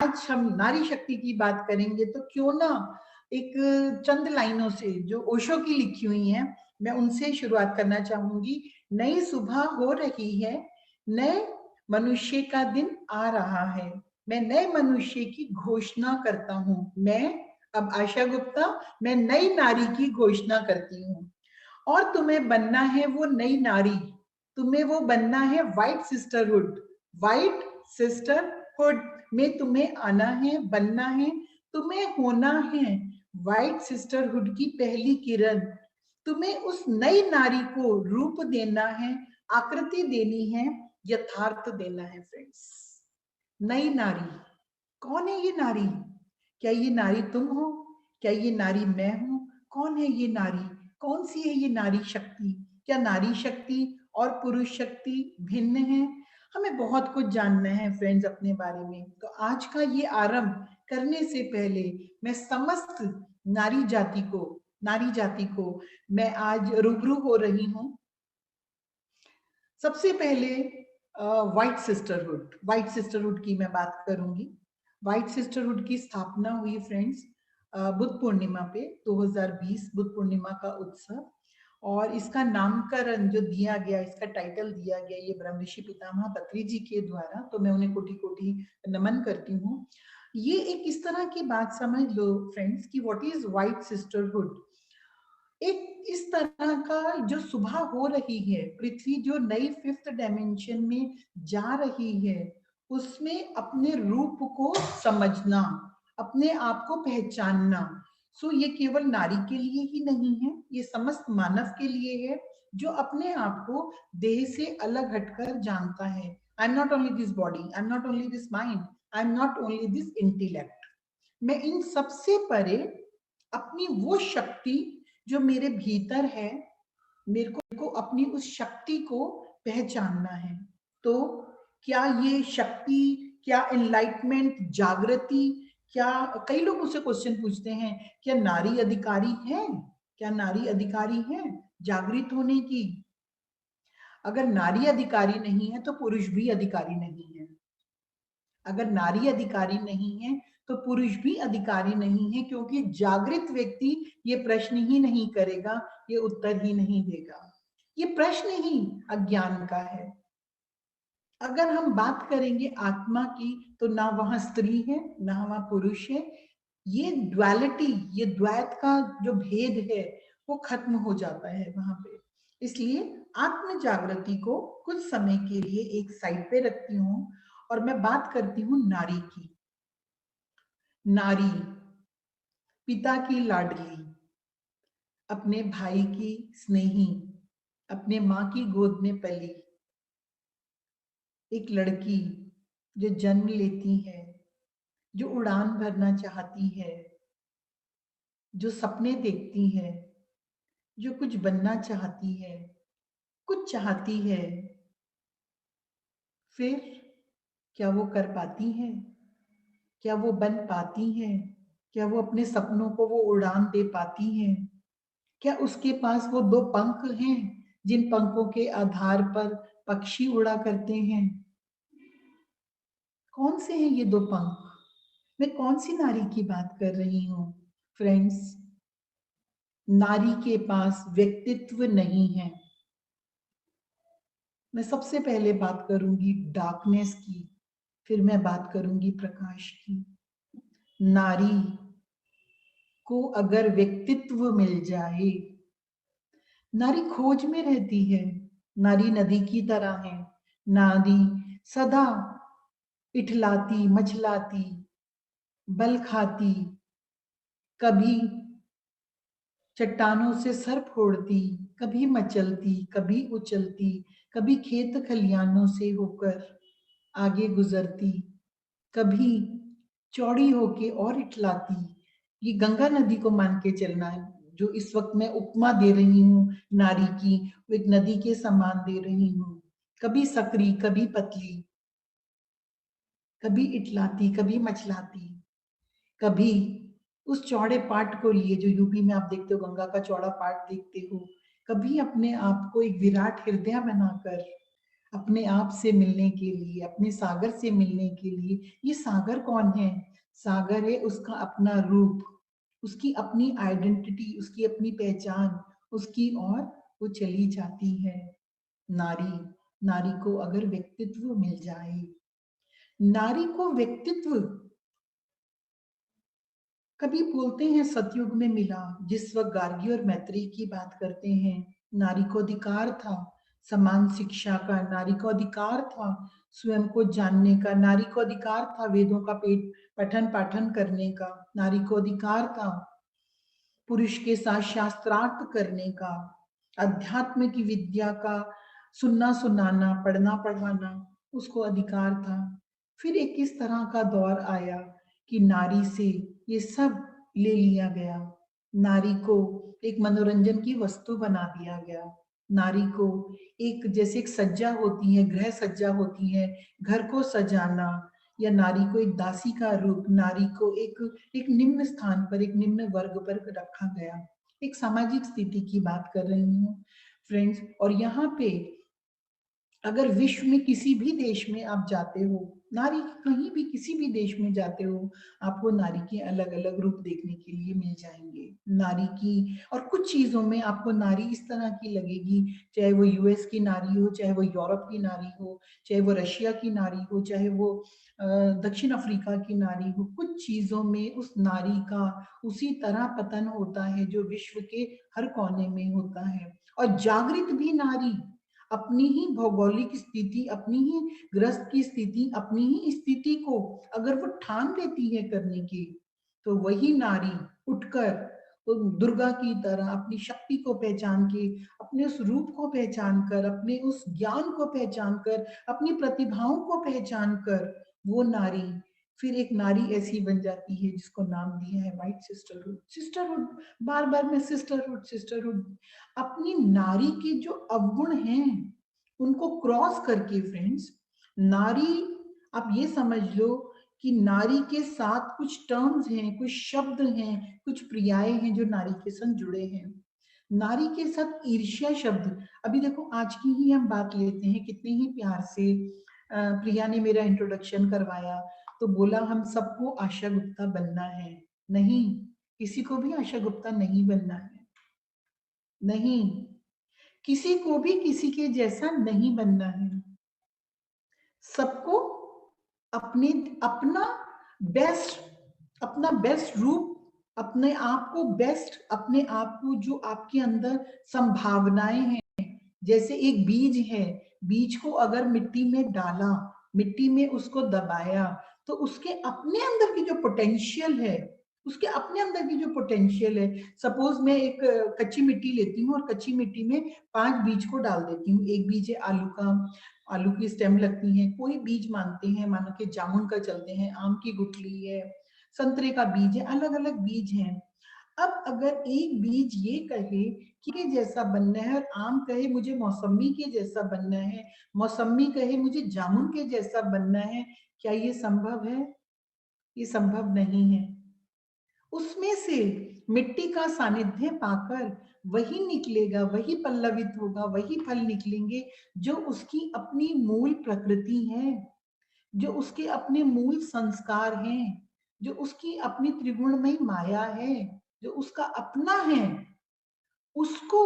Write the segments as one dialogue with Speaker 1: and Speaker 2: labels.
Speaker 1: आज हम नारी शक्ति की बात करेंगे, तो क्यों ना एक चंद लाइनों से जो ओशो की लिखी हुई हैं, मैं उनसे शुरुआत करना चाहूंगी। नई सुबह हो रही है, नए मनुष्य का दिन आ रहा है, मैं नए मनुष्य की घोषणा करता हूँ। अब आशा गुप्ता, मैं नई नारी की घोषणा करती हूँ। और तुम्हें बनना है वो नई नारी, तुम्हें वो बनना है व्हाइट सिस्टरहुड। व्हाइट सिस्टरहुड में तुम्हें आना है, बनना है, तुम्हें होना है व्हाइट सिस्टरहुड की पहली किरण। तुम्हें उस नई नारी को रूप देना है, आकृति देनी है, यथार्थ देना है। फ्रेंड्स, नई नारी, कौन है ये नारी? क्या ये नारी तुम हो? क्या ये नारी मैं हूं? कौन है ये नारी? कौन सी है ये नारी शक्ति? क्या नारी शक्ति और पुरुष शक्ति भिन्न है? हमें बहुत कुछ जानना है फ्रेंड्स अपने बारे में। तो आज का ये आरंभ करने से पहले मैं समस्त नारी जाति को मैं आज रूबरू हो रही हूँ। सबसे पहले व्हाइट सिस्टरहुड की मैं बात करूंगी। व्हाइट सिस्टरहुड की स्थापना हुई फ्रेंड्स बुद्ध पूर्णिमा पे, 2020 बुद्ध पूर्णिमा का उत्सव। और इसका नामकरण जो दिया गया, इसका टाइटल दिया गया ये ब्रह्म ऋषि पितामह पत्री जी के द्वारा, तो मैं उन्हें कोटि कोटि नमन करती हूँ। ये एक इस तरह की बात समझ लो फ्रेंड्स कि व्हाट इज व्हाइट सिस्टरहुड। एक इस तरह का जो सुबह हो रही है, पृथ्वी जो नई फिफ्थ डायमेंशन में जा रही है, उसमें अपने रूप को समझना, अपने आप को पहचानना। सो ये केवल नारी के लिए ही नहीं है, ये समस्त मानव के लिए है, जो अपने आप को देह से अलग हटकर जानता है। I am not only this body, I am not only this mind, I am not only this intellect. मैं इन सबसे परे अपनी वो शक्ति जो मेरे भीतर है, मेरे को अपनी उस शक्ति को पहचानना है। तो क्या ये शक्ति, क्या एनलाइटमेंट, जागृति, क्या, कई लोग मुझसे क्वेश्चन पूछते हैं, क्या नारी अधिकारी है? क्या नारी अधिकारी है जागृत होने की? अगर नारी अधिकारी नहीं है तो पुरुष भी अधिकारी नहीं है। अगर नारी अधिकारी नहीं है तो पुरुष भी अधिकारी नहीं है, क्योंकि जागृत व्यक्ति ये प्रश्न ही नहीं करेगा, ये उत्तर ही नहीं देगा। ये प्रश्न ही अज्ञान का है। अगर हम बात करेंगे आत्मा की, तो ना वहां स्त्री है ना वहां पुरुष है। ये ड्युअलिटी, ये द्वैत का जो भेद है वो खत्म हो जाता है वहां पे। इसलिए आत्म जागृति को कुछ समय के लिए एक साइड पे रखती हूँ और मैं बात करती हूँ नारी की। नारी, पिता की लाडली, अपने भाई की स्नेही, अपने माँ की गोद में पली, एक लड़की जो जन्म लेती है, जो उड़ान भरना चाहती है, जो सपने देखती है, जो कुछ बनना चाहती है, कुछ चाहती है, फिर क्या वो कर पाती है? क्या वो बन पाती है? क्या वो अपने सपनों को वो उड़ान दे पाती है? क्या उसके पास वो दो पंख हैं जिन पंखों के आधार पर पक्षी उड़ा करते हैं? कौन से हैं ये दो पंख? मैं कौन सी नारी की बात कर रही हूँ फ्रेंड्स? नारी के पास व्यक्तित्व नहीं है। मैं सबसे पहले बात करूंगी डार्कनेस की, फिर मैं बात करूंगी प्रकाश की। नारी को अगर व्यक्तित्व मिल जाए, नारी खोज में रहती है। नारी नदी की तरह है। नारी सदा इठलाती, मचलाती, बल खाती, कभी चट्टानों से सर फोड़ती, कभी मचलती, कभी उछलती, कभी खेत खलियानों से होकर आगे गुजरती, कभी चौड़ी होके और इठलाती। ये गंगा नदी को मान के चलना है, जो इस वक्त मैं उपमा दे रही हूँ नारी की, वो एक नदी के समान दे रही हूँ। कभी सकरी, कभी पतली, कभी इठलाती, कभी मचलाती, कभी उस चौड़े पाट को लिए, जो यूपी में आप देखते हो गंगा का चौड़ा पाट देखते हो, कभी अपने आप को एक विराट हृदय बनाकर अपने आप से मिलने के लिए, अपने सागर से मिलने के लिए। ये सागर कौन है? सागर है उसका अपना रूप, उसकी अपनी आइडेंटिटी, उसकी अपनी पहचान, उसकी और वो चली जाती है। नारी, नारी को अगर व्यक्तित्व मिल जाए, नारी को व्यक्तित्व, कभी बोलते हैं सतयुग में मिला, जिस वक्त गार्गी और मैत्री की बात करते हैं, नारी को अधिकार था समान शिक्षा का, नारी को अधिकार था स्वयं को जानने का, नारी को अधिकार था वेदों का पेट पठन पाठन करने का, नारी को अधिकार था पुरुष के साथ शास्त्रार्थ करने का, अध्यात्म की विद्या का सुनना सुनाना, पढ़ना पढ़ाना, उसको अधिकार था। फिर एक इस तरह का दौर आया कि नारी से ये सब ले लिया गया, नारी को एक मनोरंजन की वस्तु बना दिया गया, नारी को एक जैसे एक सज्जा होती है, गृह सज्जा होती है, घर को सजाना, या नारी को एक दासी का रूप, नारी को एक निम्न स्थान पर, एक निम्न वर्ग पर रखा गया। एक सामाजिक स्थिति की बात कर रही हूँ फ्रेंड्स। और यहाँ पे अगर विश्व में किसी भी देश में आप जाते हो, नारी कहीं भी किसी भी देश में जाते हो, आपको नारी के अलग अलग रूप देखने के लिए मिल जाएंगे। नारी की और कुछ चीजों में आपको नारी इस तरह की लगेगी, चाहे वो यूएस की नारी हो, चाहे वो यूरोप की नारी हो, चाहे वो रशिया की नारी हो, चाहे वो दक्षिण अफ्रीका की नारी हो, कुछ चीजों में उस नारी का उसी तरह पतन होता है जो विश्व के हर कोने में होता है। और जागृत भी नारी अपनी ही भौगोलिक स्थिति, अपनी ही ग्रस्त की स्थिति, अपनी ही स्थिति को अगर वो ठान लेती है करने की, तो वही नारी उठकर तो दुर्गा की तरह अपनी शक्ति को पहचान के, अपने उस रूप को पहचान कर, अपने उस ज्ञान को पहचान कर, अपनी प्रतिभाओं को पहचान कर, वो नारी फिर एक नारी ऐसी बन जाती है जिसको नाम दिया है व्हाइट सिस्टरहुड। सिस्टरहुड, बार बार मैं सिस्टरहुड सिस्टरहुड, अपनी नारी के जो अवगुण हैं उनको क्रॉस करके फ्रेंड्स, नारी, आप ये समझ लो कि नारी के साथ कुछ टर्म्स हैं, कुछ शब्द हैं, कुछ क्रियाएं हैं जो नारी के साथ जुड़े हैं। नारी के साथ ईर्ष्या शब्द, अभी देखो आज की ही हम बात लेते हैं, कितने ही प्यार से प्रिया ने मेरा इंट्रोडक्शन करवाया, तो बोला हम सबको आशा गुप्ता बनना है। नहीं, किसी को भी आशा गुप्ता नहीं बनना है, नहीं, किसी को भी किसी के जैसा नहीं बनना है। सबको अपने अपना बेस्ट, अपना बेस्ट रूप, अपने आप को बेस्ट, अपने आप को जो आपके अंदर संभावनाएं हैं, जैसे एक बीज है, बीज को अगर मिट्टी में डाला, मिट्टी में उसको दबाया, तो उसके अपने अंदर की जो पोटेंशियल है, उसके अपने अंदर की जो पोटेंशियल है, सपोज मैं एक कच्ची मिट्टी लेती हूँ और कच्ची मिट्टी में 5 बीज को डाल देती हूँ। एक बीज है आलू का, आलू की स्टेम लगती है, कोई बीज मानते हैं, मानो कि जामुन का चलते हैं, आम की गुठली है, संतरे का बीज है, अलग अलग बीज हैं। अब अगर एक बीज ये कहे कि के जैसा बनना है, और आम कहे मुझे मौसमी के जैसा बनना है, मौसमी कहे मुझे जामुन के जैसा बनना है, क्या ये संभव है? ये संभव नहीं है। उसमें से मिट्टी का सानिध्य पाकर वही निकलेगा, वही पल्लवित होगा, वही फल निकलेंगे जो उसकी अपनी मूल प्रकृति है, जो उसके अपने मूल संस्कार हैं, जो उसकी अपनी त्रिगुणमयी माया है, जो उसका अपना है। उसको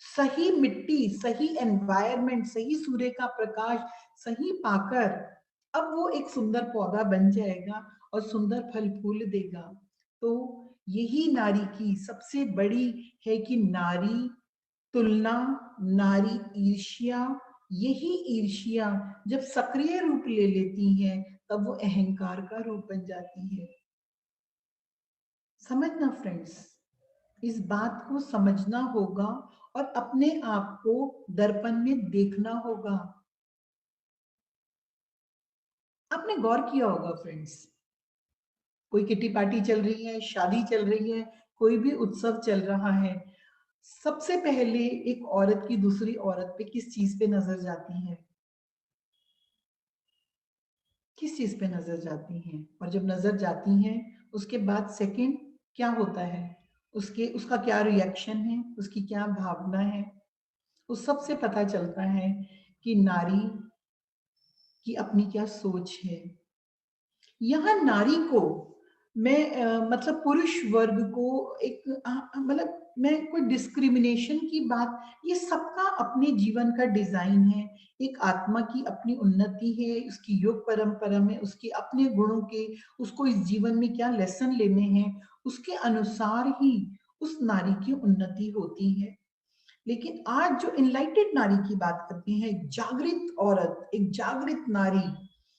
Speaker 1: सही मिट्टी, सही एनवायरनमेंट, सही सूर्य का प्रकाश सही पाकर अब वो एक सुंदर पौधा बन जाएगा और सुंदर फल फूल देगा। तो यही नारी की सबसे बड़ी है कि नारी तुलना, नारी ईर्ष्या, यही ईर्ष्या जब सक्रिय रूप ले लेती है तब वो अहंकार का रूप बन जाती है। समझना फ्रेंड्स, इस बात को समझना होगा और अपने आप को दर्पण में देखना होगा। आपने गौर किया होगा फ्रेंड्स, कोई किटी पार्टी चल रही है, शादी चल रही है, कोई भी उत्सव चल रहा है, सबसे पहले एक औरत की दूसरी औरत पे किस चीज पे नजर जाती है? किस चीज पे नजर जाती हैं? और जब नजर जाती हैं उसके बाद सेकंड क्या होता है, उसके उसका क्या रिएक्शन है, उसकी क्या भावना है, उस सब से पता चलता है कि नारी की अपनी क्या सोच है। यहाँ नारी को मैं मतलब पुरुष वर्ग को एक मतलब मैं कोई डिस्क्रिमिनेशन की बात, ये सबका अपने जीवन का डिजाइन है। एक आत्मा की अपनी उन्नति है, उसकी योग परंपरा में उसके अपने गुणों के, उसको इस जीवन में क्या लेसन लेने हैं, उसके अनुसार ही उस नारी की उन्नति होती है। लेकिन आज जो इनलाइटेड नारी की बात करते हैं, एक जागृत औरत, एक जागृत नारी,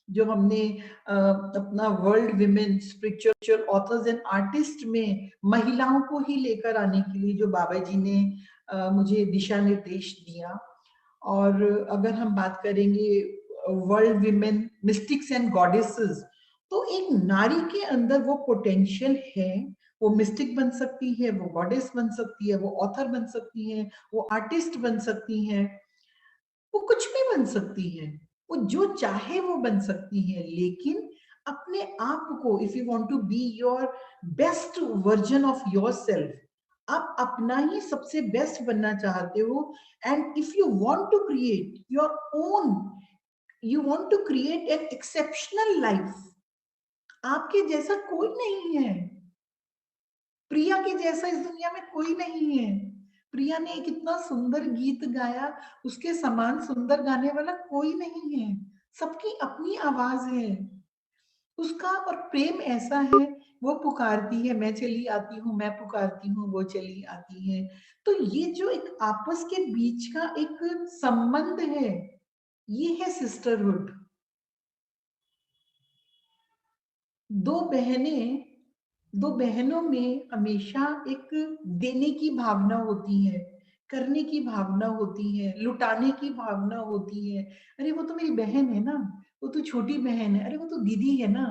Speaker 1: जो हमने अपना world women spiritual authors and artist में महिलाओं को ही लेकर आने के लिए जो बाबा जी ने मुझे दिशा निर्देश दिया। और अगर हम बात करेंगे world women mystics and goddesses, तो एक नारी के अंदर वो पोटेंशियल है, वो मिस्टिक बन सकती है, वो गॉडेस बन सकती है, वो ऑथर बन सकती है, वो आर्टिस्ट बन सकती है, वो कुछ भी बन सकती है, वो जो चाहे वो बन सकती है। लेकिन अपने आप को, if you want to be your best version of yourself, आप अपना ही सबसे बेस्ट बनना चाहते हो, and if you want to create your own, you want to create an exceptional life, आपके जैसा कोई नहीं है, प्रिया के जैसा इस दुनिया में कोई नहीं है। प्रिया ने एक इतना सुंदर गीत गाया, उसके समान सुंदर गाने वाला कोई नहीं है। सबकी अपनी आवाज है उसका, और प्रेम ऐसा है, वो पुकारती है मैं चली आती हूँ, मैं पुकारती हूँ वो चली आती है। तो ये जो एक आपस के बीच का एक संबंध है, ये है सिस्टरहुड। दो बहनें, दो बहनों में हमेशा एक देने की भावना होती है, करने की भावना होती है, लुटाने की भावना होती है। अरे वो तो मेरी बहन है ना, वो तो छोटी बहन है, अरे वो तो दीदी है ना।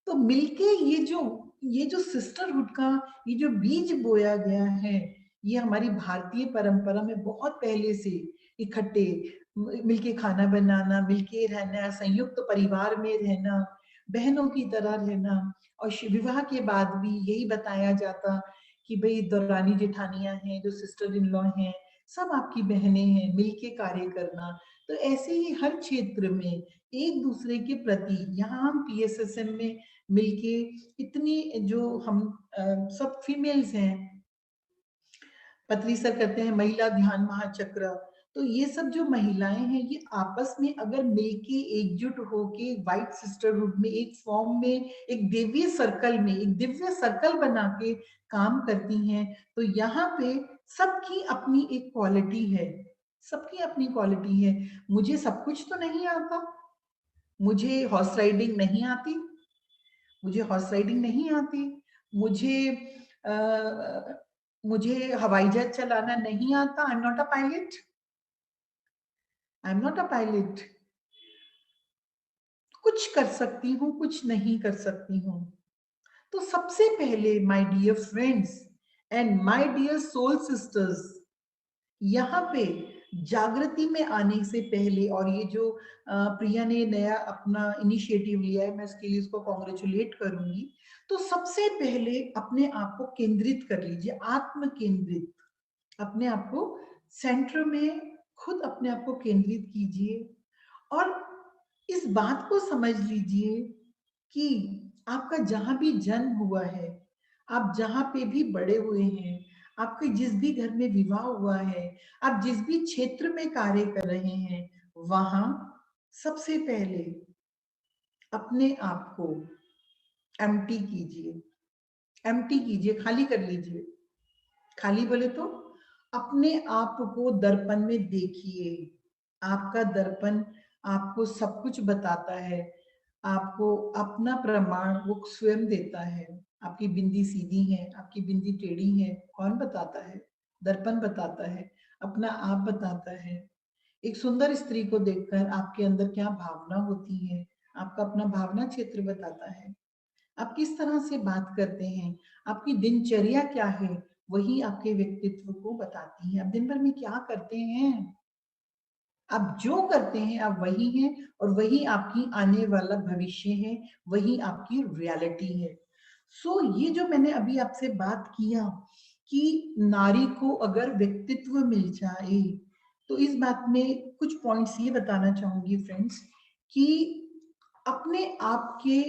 Speaker 1: तो मिलके ये जो सिस्टरहुड का ये जो बीज बोया गया है, ये हमारी भारतीय परंपरा में बहुत पहले से इकट्ठे मिलके खाना बनाना, मिलके रहना, संयुक्त परिवार में रहना, बहनों की तरह रहना। और विवाह के बाद भी यही बताया जाता कि भाई दौरानी जेठानियां हैं, जो सिस्टर इन लॉ हैं, सब आपकी बहनें हैं, मिलके कार्य करना। तो ऐसे ही हर क्षेत्र में एक दूसरे के प्रति, यहाँ हम पीएसएसएम में मिलके इतनी जो हम सब फीमेल्स हैं, पत्री सर करते हैं महिला ध्यान महाचक्र, तो ये सब जो महिलाएं हैं, ये आपस में अगर मिलके एकजुट होके व्हाइट सिस्टरहुड में एक फॉर्म में, एक दिव्य सर्कल बना के काम करती हैं, तो यहाँ पे सबकी अपनी एक क्वालिटी है, सबकी अपनी क्वालिटी है। मुझे सब कुछ तो नहीं आता, मुझे हॉर्स राइडिंग नहीं आती, मुझे हॉर्स राइडिंग नहीं आती, मुझे मुझे हवाई जहाज चलाना नहीं आता, I am not a pilot, I am not a pilot. कुछ कर सकती हूँ, कुछ नहीं कर सकती हूँ। तो सबसे पहले my dear friends and my dear soul sisters, यहाँ पे जागृति में आने से पहले, और ये जो प्रिया ने नया अपना इनिशिएटिव लिया है, मैं इसके लिए उसको कॉन्ग्रेचुलेट करूंगी। तो सबसे पहले अपने आप को केंद्रित कर लीजिए, आत्म केंद्रित, अपने आप को सेंटर में खुद अपने आप को केंद्रित कीजिए, और इस बात को समझ लीजिए कि आपका जहां भी जन्म हुआ है, आप जहां पे भी बड़े हुए हैं, आपके जिस भी घर में विवाह हुआ है, आप जिस भी क्षेत्र में कार्य कर रहे हैं, वहां सबसे पहले अपने आप को एम्प्टी कीजिए, एम्प्टी कीजिए, खाली कर लीजिए। खाली बोले तो अपने आप को दर्पण में देखिए। आपका दर्पण आपको सब कुछ बताता है, आपको अपना प्रमाण वो स्वयं देता है। आपकी बिंदी सीधी है, आपकी बिंदी टेढ़ी है, कौन बताता है? दर्पण बताता है, अपना आप बताता है। एक सुंदर स्त्री को देखकर आपके अंदर क्या भावना होती है, आपका अपना भावना क्षेत्र बताता है। आप किस तरह से बात करते हैं, आपकी दिनचर्या क्या है, वही आपके व्यक्तित्व को बताती है। आप दिन भर में क्या करते हैं, आप जो करते हैं आप वही हैं, और वही आपकी आने वाला भविष्य है, वही आपकी रियलिटी है। सो ये जो मैंने अभी आपसे बात किया कि नारी को अगर व्यक्तित्व मिल जाए, तो इस बात में कुछ पॉइंट्स ये बताना चाहूंगी फ्रेंड्स कि अपने आप के,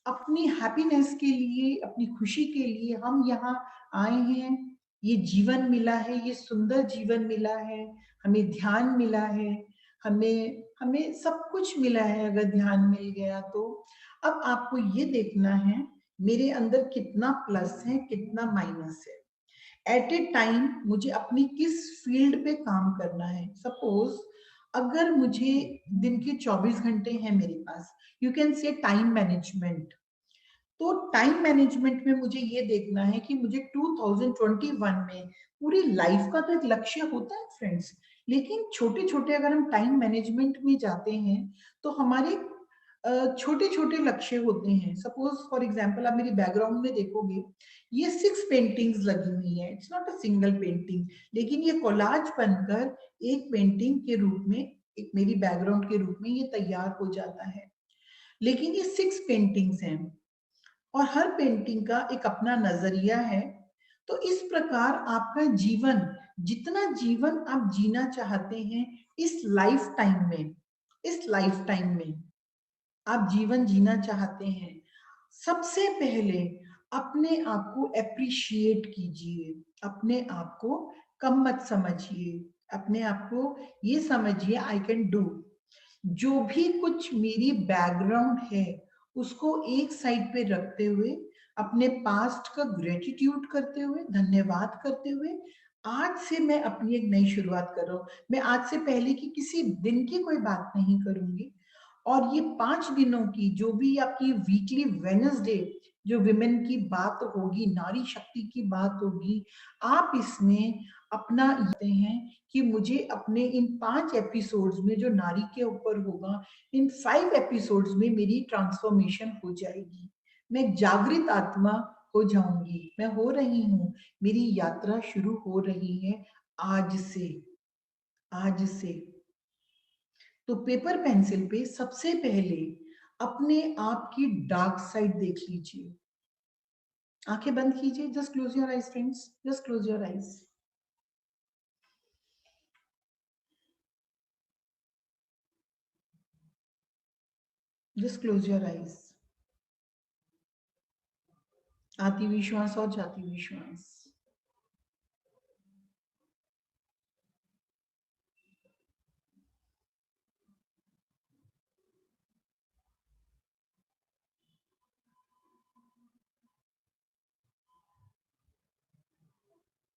Speaker 1: अपनी हैप्पीनेस के लिए, अपनी खुशी के लिए हम यहाँ आए हैं। ये जीवन मिला है, ये सुंदर जीवन मिला है, हमें ध्यान मिला है, हमें हमें सब कुछ मिला है अगर ध्यान मिल गया तो। अब आपको ये देखना है मेरे अंदर कितना प्लस है कितना माइनस है। एट ए टाइम मुझे अपनी किस फील्ड पे काम करना है। सपोज अगर मुझे दिन के 24 घंटे हैं मेरे पास, you can say time management. तो टाइम मैनेजमेंट में मुझे ये देखना है कि मुझे 2021 में पूरी लाइफ का तो एक लक्ष्य होता है फ्रेंड्स, लेकिन छोटे छोटे अगर हम टाइम मैनेजमेंट में जाते हैं तो हमारे छोटे छोटे लक्ष्य होते हैं। सपोज फॉर एग्जांपल आप मेरी बैकग्राउंड में देखोगे, ये 6 पेंटिंग्स लगी हुई है, it's not a single painting, लेकिन ये कोलाज बनकर एक पेंटिंग के रूप में, एक मेरी बैकग्राउंड के रूप में ये तैयार हो जाता है। लेकिन ये 6 पेंटिंग्स हैं और हर पेंटिंग का एक अपना नजरिया है। तो इस प्रकार आपका जीवन, जितना जीवन आप जीना चाहते हैं इस लाइफ टाइम में, इस लाइफ टाइम में आप जीवन जीना चाहते हैं, सबसे पहले अपने आप को एप्रिशिएट कीजिए, अपने आप को कम मत समझिए, अपने आप को ये समझिए आई कैन डू। जो भी कुछ मेरी बैकग्राउंड है उसको एक साइड पे रखते हुए, अपने पास्ट का ग्रेटिट्यूड करते हुए, धन्यवाद करते हुए, आज से मैं अपनी एक नई शुरुआत कर रहा हूँ। मैं आज से पहले की किसी दिन की कोई बात नहीं करूंगी। और ये 5 दिनों की जो भी आपकी वीकली वेडनेसडे जो विमेन की बात होगी, नारी शक्ति की बात होगी, आप इसमें अपना ये हैं कि मुझे अपने इन 5 एपिसोड्स में जो नारी के ऊपर होगा, इन 5 एपिसोड्स में मेरी ट्रांसफॉर्मेशन हो जाएगी। मैं जागृत आत्मा हो जाऊंगी, मैं हो रही हूँ, मेरी यात्रा शुरू हो रही है आज से, आज से। तो पेपर पेंसिल पे सबसे पहले अपने आप की डार्क साइड देख लीजिए। आंखें बंद कीजिए, just close your eyes friends, just close your eyes. Just close your eyes. आती हुई श्वास और जाती हुई श्वास।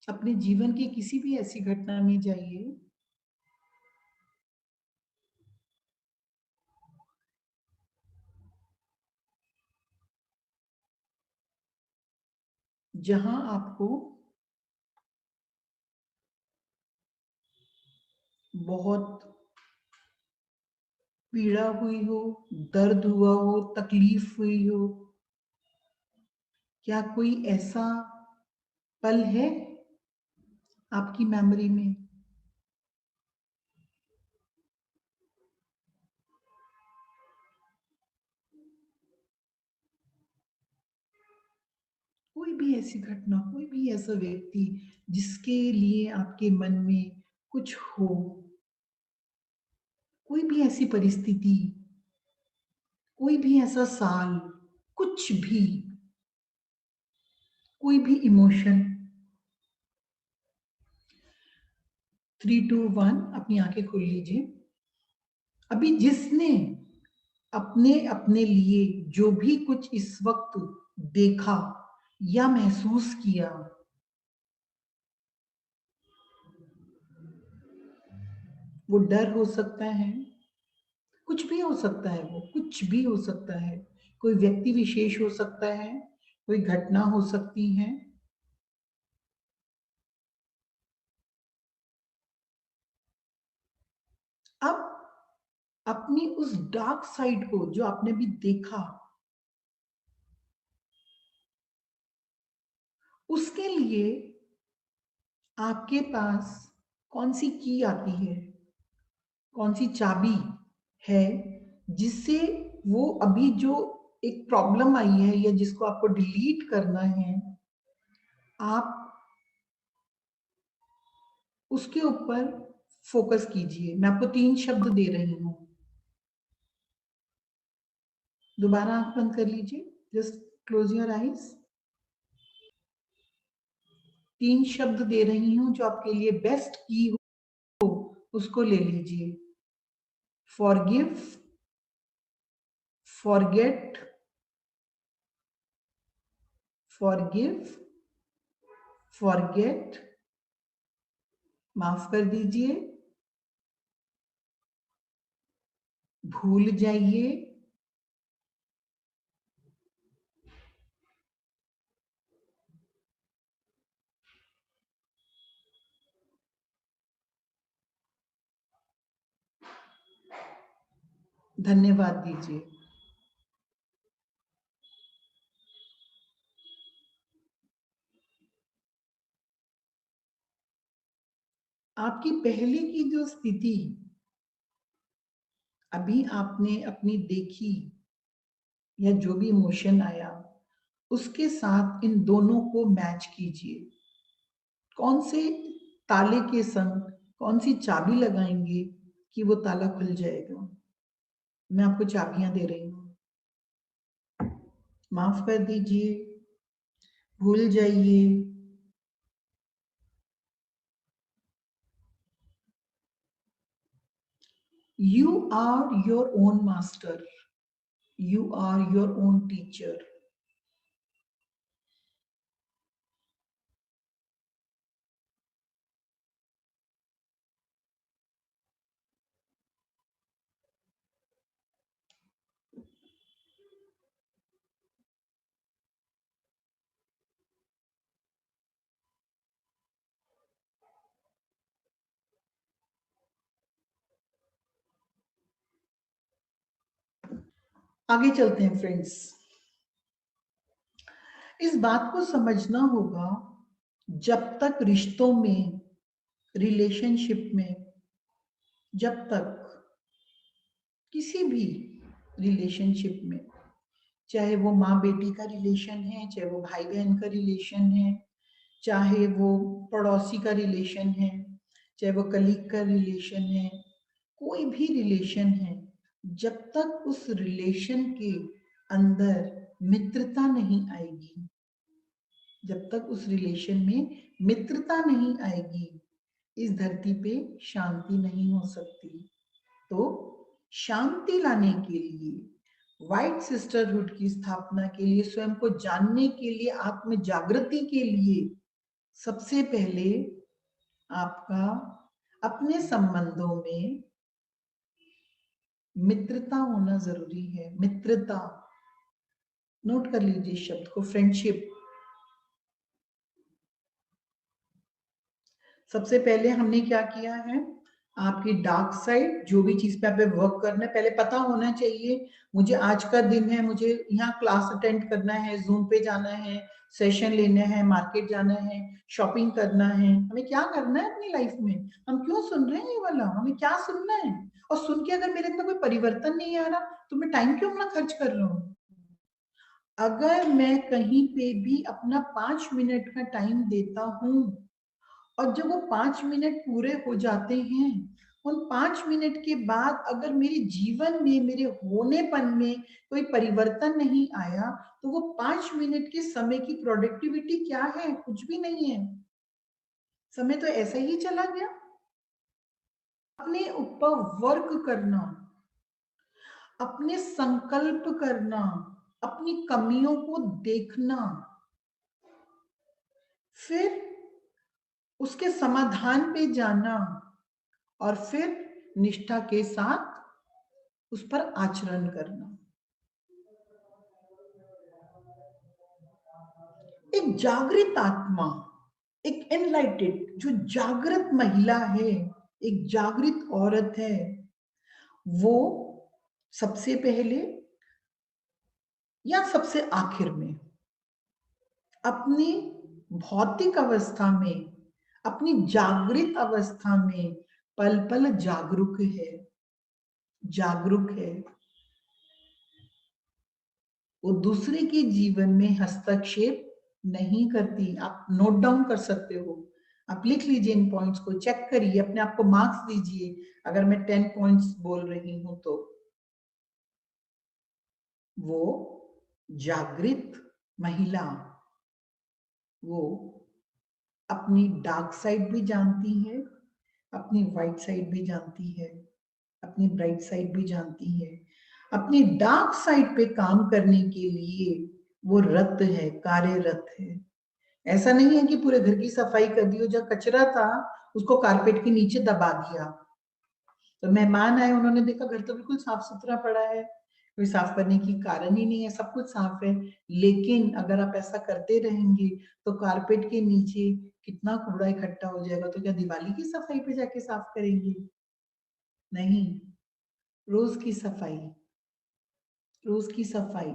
Speaker 1: अपने जीवन की किसी भी ऐसी घटना में जाइए जहां आपको बहुत पीड़ा हुई हो, दर्द हुआ हो, तकलीफ हुई हो। क्या कोई ऐसा पल है आपकी मेमोरी में? कोई भी ऐसी घटना, कोई भी ऐसा व्यक्ति जिसके लिए आपके मन में कुछ हो, कोई भी ऐसी परिस्थिति, कोई भी ऐसा साल, कुछ भी, कोई भी इमोशन। 3 2 1 अपनी आंखें खोल लीजिए। अभी जिसने अपने अपने लिए जो भी कुछ इस वक्त देखा या महसूस किया, वो डर हो सकता है, कुछ भी हो सकता है, वो कुछ भी हो सकता है, कोई व्यक्ति विशेष हो सकता है, कोई घटना हो सकती है। अब अपनी उस डार्क साइड को जो आपने भी देखा, उसके लिए आपके पास कौन सी की आती है, कौन सी चाबी है जिससे वो अभी जो एक प्रॉब्लम आई है या जिसको आपको डिलीट करना है, आप उसके ऊपर फोकस कीजिए। मैं आपको 3 शब्द दे रही हूं, दोबारा आंख बंद कर लीजिए, जस्ट क्लोज योर आईज। 3 शब्द दे रही हूं जो आपके लिए बेस्ट की हो, उसको ले लीजिए। फॉरगिव, फॉरगेट, फॉरगिव, फॉरगेट, माफ कर दीजिए, भूल जाइए, धन्यवाद दीजिए। आपकी पहले की जो स्थिति अभी आपने अपनी देखी या जो भी इमोशन आया, उसके साथ इन दोनों को मैच कीजिए। कौन से ताले के संग कौन सी चाबी लगाएंगे कि वो ताला खुल जाएगा? मैं आपको चाबियां दे रही हूँ, माफ कर दीजिए, भूल जाइए, you are your own master, you are your own teacher. आगे चलते हैं फ्रेंड्स। इस बात को समझना होगा, जब तक रिश्तों में, रिलेशनशिप में, जब तक किसी भी रिलेशनशिप में, चाहे वो माँ बेटी का रिलेशन है, चाहे वो भाई बहन का रिलेशन है, चाहे वो पड़ोसी का रिलेशन है, चाहे वो कलीग का रिलेशन है, कोई भी रिलेशन है, जब तक उस रिलेशन के अंदर मित्रता नहीं आएगी, जब तक उस रिलेशन में मित्रता नहीं आएगी, इस धरती पे शांति नहीं हो सकती। तो शांति लाने के लिए, व्हाइट सिस्टरहुड की स्थापना के लिए, स्वयं को जानने के लिए, आत्म जागृति के लिए, सबसे पहले आपका अपने संबंधों में मित्रता होना जरूरी है। मित्रता, नोट कर लीजिए इस शब्द को, फ्रेंडशिप। सबसे पहले हमने क्या किया है, आपकी डार्क साइड, जो भी चीज पे आपको वर्क करना है, पहले पता होना चाहिए मुझे आज का दिन है, मुझे यहाँ क्लास अटेंड करना है, जूम पे जाना है, सेशन लेना है, मार्केट जाना है, शॉपिंग करना है, हमें क्या करना है अपनी लाइफ में, हम क्यों सुन रहे हैं ये वाला, हमें क्या सुनना है, और सुन के अगर मेरे अंदर कोई परिवर्तन नहीं आ रहा तो मैं टाइम क्यों अपना खर्च कर रहा हूँ? अगर मैं कहीं पे भी अपना 5 मिनट का टाइम देता हूँ और जब वो 5 मिनट पूरे हो जाते हैं, उन 5 मिनट के बाद अगर मेरे जीवन में, मेरे होनेपन में कोई परिवर्तन नहीं आया, तो वो 5 मिनट के समय की प्रोडक्टिविटी क्या है? कुछ भी नहीं है। समय तो ऐसा ही चला गया। अपने ऊपर वर्क करना, अपने संकल्प करना, अपनी कमियों को देखना, फिर उसके समाधान पे जाना, और फिर निष्ठा के साथ उस पर आचरण करना। एक जागृत आत्मा, एक एनलाइटेड, जो जागृत महिला है, एक जागृत औरत है, वो सबसे पहले या सबसे आखिर में अपनी भौतिक अवस्था में, अपनी जागृत अवस्था में पल पल जागरूक है, जागरूक है। वो दूसरे के जीवन में हस्तक्षेप नहीं करती। आप नोट डाउन कर सकते हो, आप लिख लीजिए इन पॉइंट्स को, चेक करिए, अपने आप को मार्क्स दीजिए अगर मैं 10 पॉइंट्स बोल रही हूं तो। वो जागृत महिला, वो अपनी डार्क साइड भी जानती है, अपनी वाइट साइड भी जानती है, अपनी ब्राइट साइड भी जानती है। अपनी डार्क साइड पे काम करने के लिए वो रत है, कार्यरत है। ऐसा नहीं है कि पूरे घर की सफाई कर दी हो, जहाँ कचरा था उसको कारपेट के नीचे दबा दिया, तो मेहमान आए, उन्होंने देखा घर तो बिल्कुल साफ सुथरा पड़ा है, कोई साफ करने की कारण ही नहीं है, सब कुछ साफ है। लेकिन अगर आप ऐसा करते रहेंगे तो कारपेट के नीचे कितना कूड़ा इकट्ठा हो जाएगा, तो क्या दिवाली की सफाई पे जाके साफ करेंगे? नहीं, रोज की सफाई, रोज की सफाई।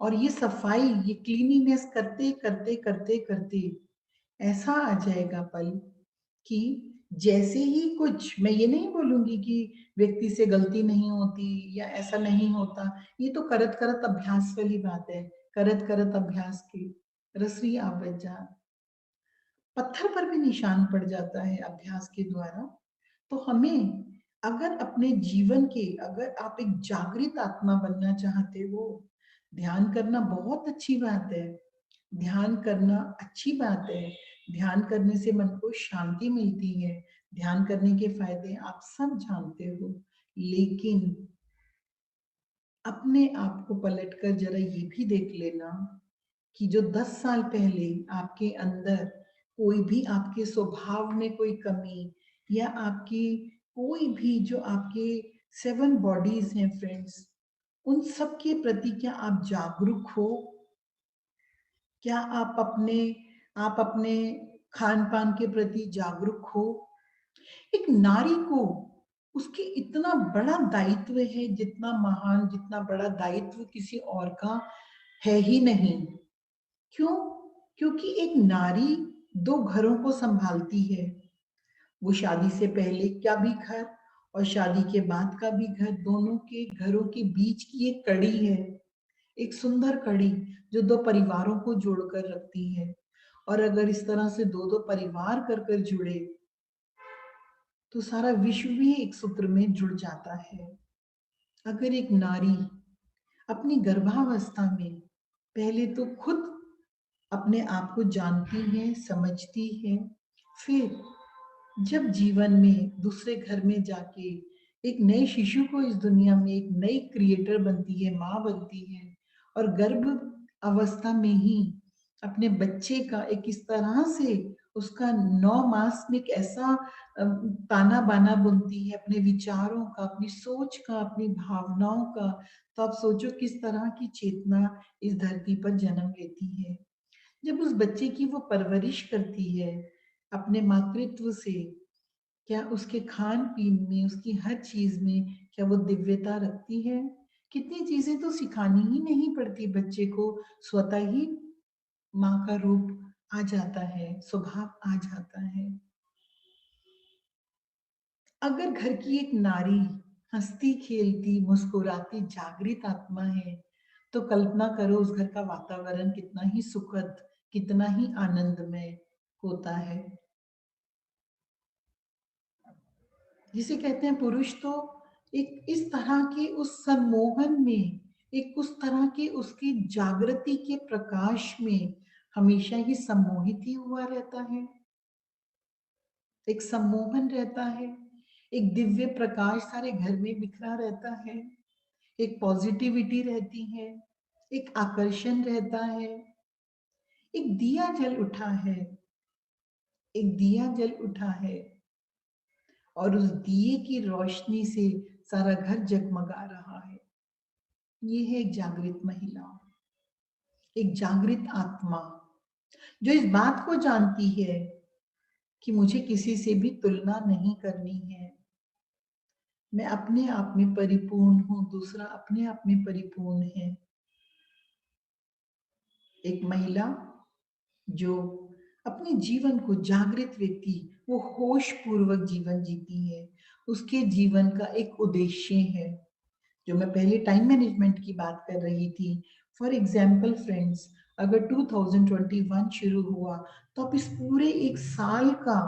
Speaker 1: और ये सफाई, ये क्लीनिनेस करते करते करते करते ऐसा आ जाएगा पल कि जैसे ही कुछ, मैं ये नहीं बोलूंगी कि व्यक्ति से गलती नहीं होती या ऐसा नहीं होता, ये तो करत करत अभ्यास वाली बात है, करत करत अभ्यास की रसरी आवत जा, पत्थर पर भी निशान पड़ जाता है अभ्यास के द्वारा। तो हमें अगर अपने जीवन के, अगर आप एक जागृत आत्मा बनना चाहते हो, ध्यान करना बहुत अच्छी बात है, ध्यान करना अच्छी बात है, ध्यान करने से मन को शांति मिलती है, ध्यान करने के फायदे आप सब जानते हो। लेकिन अपने आप को पलटकर जरा ये भी देख लेना कि जो 10 साल पहले आपके अंदर कोई भी आपके स्वभाव में कोई कमी, या आपकी कोई भी जो आपके 7 बॉडीज हैं फ्रेंड्स, उन सब के प्रति क्या आप जागरूक हो? क्या आप अपने खान पान के प्रति जागरूक हो? एक नारी को उसके इतना बड़ा दायित्व है, जितना महान, जितना बड़ा दायित्व किसी और का है ही नहीं। क्यों? क्योंकि एक नारी 2 घरों को संभालती है। वो शादी से पहले का भी घर और शादी के बाद का भी घर, दोनों के घरों के बीच की एक कड़ी है, एक सुंदर कड़ी जो 2 परिवारों को जोड़कर रखती है। और अगर इस तरह से 2-2 परिवार कर कर जुड़े तो सारा विश्व भी एक सूत्र में जुड़ जाता है। अगर एक नारी अपनी गर्भावस्था में पहले तो खुद अपने आप को जानती है, समझती है, फिर जब जीवन में दूसरे घर में जाके एक नए शिशु को इस दुनिया में एक नई क्रिएटर बनती है, माँ बनती है, और गर्भ अवस्था में ही अपने बच्चे का एक इस तरह से उसका 9 मास में एक ऐसा ताना बाना बुनती है अपने विचारों का, अपनी सोच का, अपनी भावनाओं का, तो आप सोचो किस तरह की चेतना इस धरती पर जन्म लेती है। जब उस बच्चे की वो परवरिश करती है अपने मातृत्व से, क्या उसके खान पीन में, उसकी हर चीज में क्या वो दिव्यता रखती है? कितनी चीजें तो सिखानी ही नहीं पड़ती बच्चे को, स्वतः ही माँ का रूप आ जाता है, स्वभाव आ जाता है। अगर घर की एक नारी हंसती खेलती मुस्कुराती जागृत आत्मा है, तो कल्पना करो उस घर का वातावरण कितना ही सुखद, कितना ही आनंदमय होता है। जिसे कहते हैं पुरुष तो एक इस तरह के उस सम्मोहन में, एक उस तरह के उसकी जागृति के प्रकाश में हमेशा ही सम्मोहित ही हुआ रहता है, एक सम्मोहन रहता है, एक दिव्य प्रकाश सारे घर में बिखरा रहता है, एक पॉजिटिविटी रहती है, एक आकर्षण रहता है, एक दिया जल उठा है, एक दिया जल उठा है, और उस दिए की रोशनी से सारा घर जगमगा रहा है। ये है एक जागृत महिला, एक जागृत आत्मा, जो इस बात को जानती है कि मुझे किसी से भी तुलना नहीं करनी है, मैं अपने आप में परिपूर्ण हूं, दूसरा अपने आप में परिपूर्ण है। एक महिला जो अपने जीवन को, जागृत व्यक्ति, वो होश पूर्वक जीवन जीती है, उसके जीवन का एक उद्देश्य है। जो मैं पहले टाइम मैनेजमेंट की बात कर रही थी, फॉर एग्जाम्पल फ्रेंड्स, अगर 2021 शुरू हुआ तो आप इस पूरे एक साल का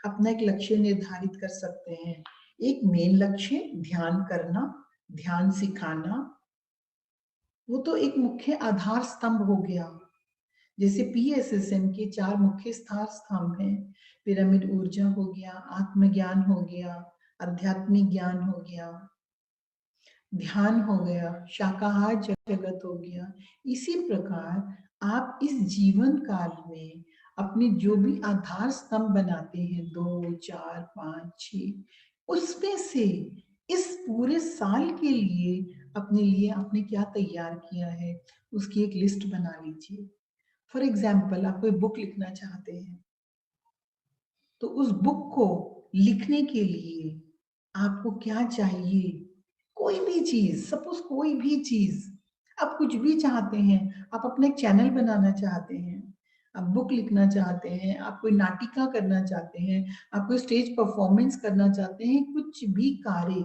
Speaker 1: अपना एक लक्ष्य निर्धारित कर सकते हैं। एक मेन लक्ष्य ध्यान करना, ध्यान सिखाना, वो तो एक मुख्य आधार स्तंभ हो गया। जैसे पीएसएसएम के 4 मुख्य स्थान स्तंभ हैं, पिरामिड ऊर्जा हो गया, आत्मज्ञान हो गया, आध्यात्मिक ज्ञान हो गया, ध्यान हो गया, शाकाहार जगत हो गया। इसी प्रकार आप इस जीवन काल में अपने जो भी आधार स्तंभ बनाते हैं, 2, 4, 5, 6, उसमें से इस पूरे साल के लिए अपने लिए आपने क्या तैयार किया है, उसकी एक लिस्ट बना लीजिए। फॉर एग्जाम्पल, आप कोई बुक लिखना चाहते हैं, तो उस बुक को लिखने के लिए आपको क्या चाहिए? कोई भी चीज, सपोज कोई भी चीज, आप कुछ भी चाहते हैं, आप अपने चैनल बनाना चाहते हैं, आप बुक लिखना चाहते हैं, आप कोई नाटिका करना चाहते हैं, आप कोई स्टेज परफॉर्मेंस करना चाहते हैं, कुछ भी कार्य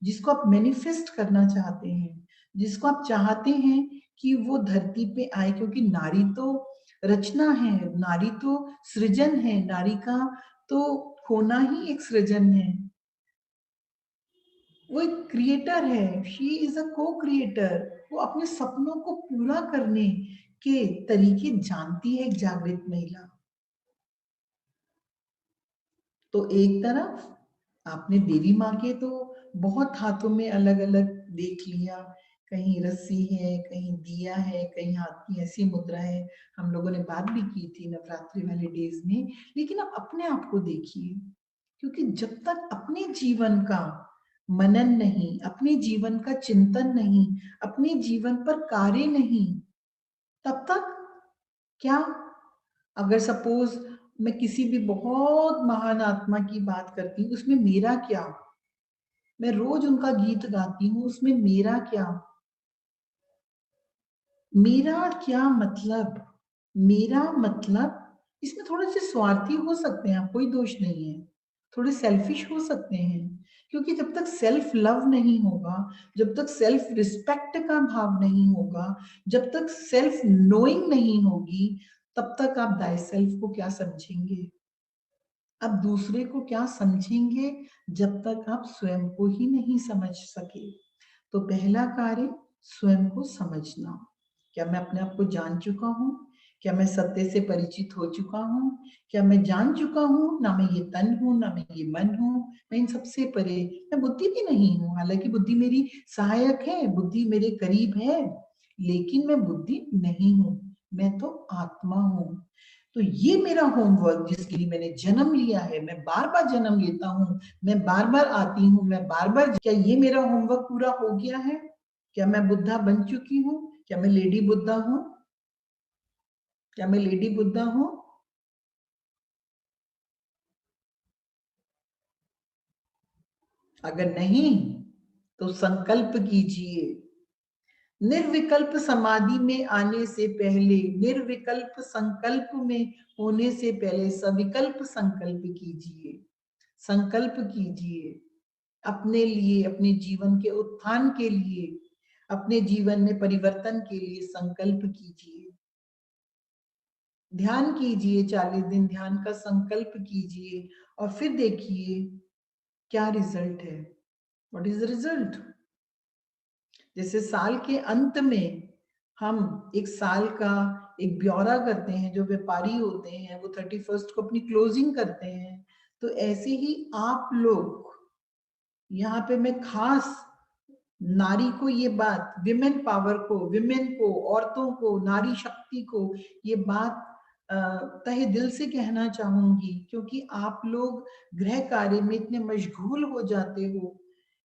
Speaker 1: जिसको आप मैनिफेस्ट करना चाहते हैं, जिसको आप चाहते हैं कि वो धरती पे आए, क्योंकि नारी तो रचना है, नारी तो सृजन है, नारी का तो होना ही एक सृजन है, वो एक क्रिएटर है, शी इज अ को क्रिएटर। वो अपने सपनों को पूरा करने के तरीके जानती है एक जागृत महिला। तो एक तरफ आपने देवी माँ के तो बहुत हाथों में अलग अलग देख लिया, कहीं रस्सी है, कहीं दिया है, कहीं हाथ की ऐसी मुद्रा है, हम लोगों ने बात भी की थी नवरात्रि वाले डेज में। लेकिन आप अपने आप को देखिए, क्योंकि जब तक अपने जीवन का मनन नहीं, अपने जीवन का चिंतन नहीं, अपने जीवन पर कार्य नहीं, तब तक क्या? अगर सपोज मैं किसी भी बहुत महान आत्मा की बात करती हूँ, उसमें मेरा क्या? मैं रोज उनका गीत गाती हूँ, उसमें मेरा क्या? मेरा क्या मतलब? मेरा मतलब, इसमें थोड़े से स्वार्थी हो सकते हैं, कोई दोष नहीं है, थोड़े सेल्फिश हो सकते हैं, क्योंकि जब तक सेल्फ लव नहीं होगा, जब तक सेल्फ रिस्पेक्ट का भाव नहीं होगा, जब तक सेल्फ नोइंग नहीं होगी, तब तक आप दाई सेल्फ को क्या समझेंगे? आप दूसरे को क्या समझेंगे जब तक आप स्वयं को ही नहीं समझ सके? तो पहला कार्य स्वयं को समझना। क्या मैं अपने आप को जान चुका हूँ? क्या मैं सत्य से परिचित हो चुका हूँ? क्या मैं जान चुका हूँ ना मैं ये तन हूँ, ना मैं ये मन हूँ, मैं इन सबसे परे, मैं बुद्धि भी नहीं हूँ, हालांकि बुद्धि मेरी सहायक है, बुद्धि मेरे करीब है, लेकिन मैं बुद्धि नहीं हूँ, मैं तो आत्मा हूँ। तो ये मेरा होमवर्क जिसके लिए मैंने जन्म लिया है, मैं बार बार जन्म लेता हूँ, मैं बार बार आती हूँ, मैं बार बार, क्या ये मेरा होमवर्क पूरा हो गया है? क्या मैं बुद्धा बन चुकी हूँ? क्या मैं लेडी बुद्धा हूँ? क्या मैं लेडी बुद्धा हूँ? अगर नहीं, तो संकल्प कीजिए, निर्विकल्प समाधि में आने से पहले, निर्विकल्प संकल्प में होने से पहले सविकल्प संकल्प कीजिए। संकल्प कीजिए अपने लिए, अपने जीवन के उत्थान के लिए, अपने जीवन में परिवर्तन के लिए संकल्प कीजिए। ध्यान कीजिए, 40 दिन ध्यान का संकल्प कीजिए और फिर देखिए क्या रिजल्ट है। What is the result? जैसे साल के अंत में हम एक साल का एक ब्यौरा करते हैं, जो व्यापारी होते हैं वो 31st को अपनी क्लोजिंग करते हैं, तो ऐसे ही आप लोग, यहाँ पे मैं खास नारी को ये बात, विमेन पावर को, विमेन को, औरतों को, नारी शक्ति को ये बात तहे दिल से कहना चाहूंगी, क्योंकि आप लोग गृह कार्य में इतने मशगूल हो जाते हो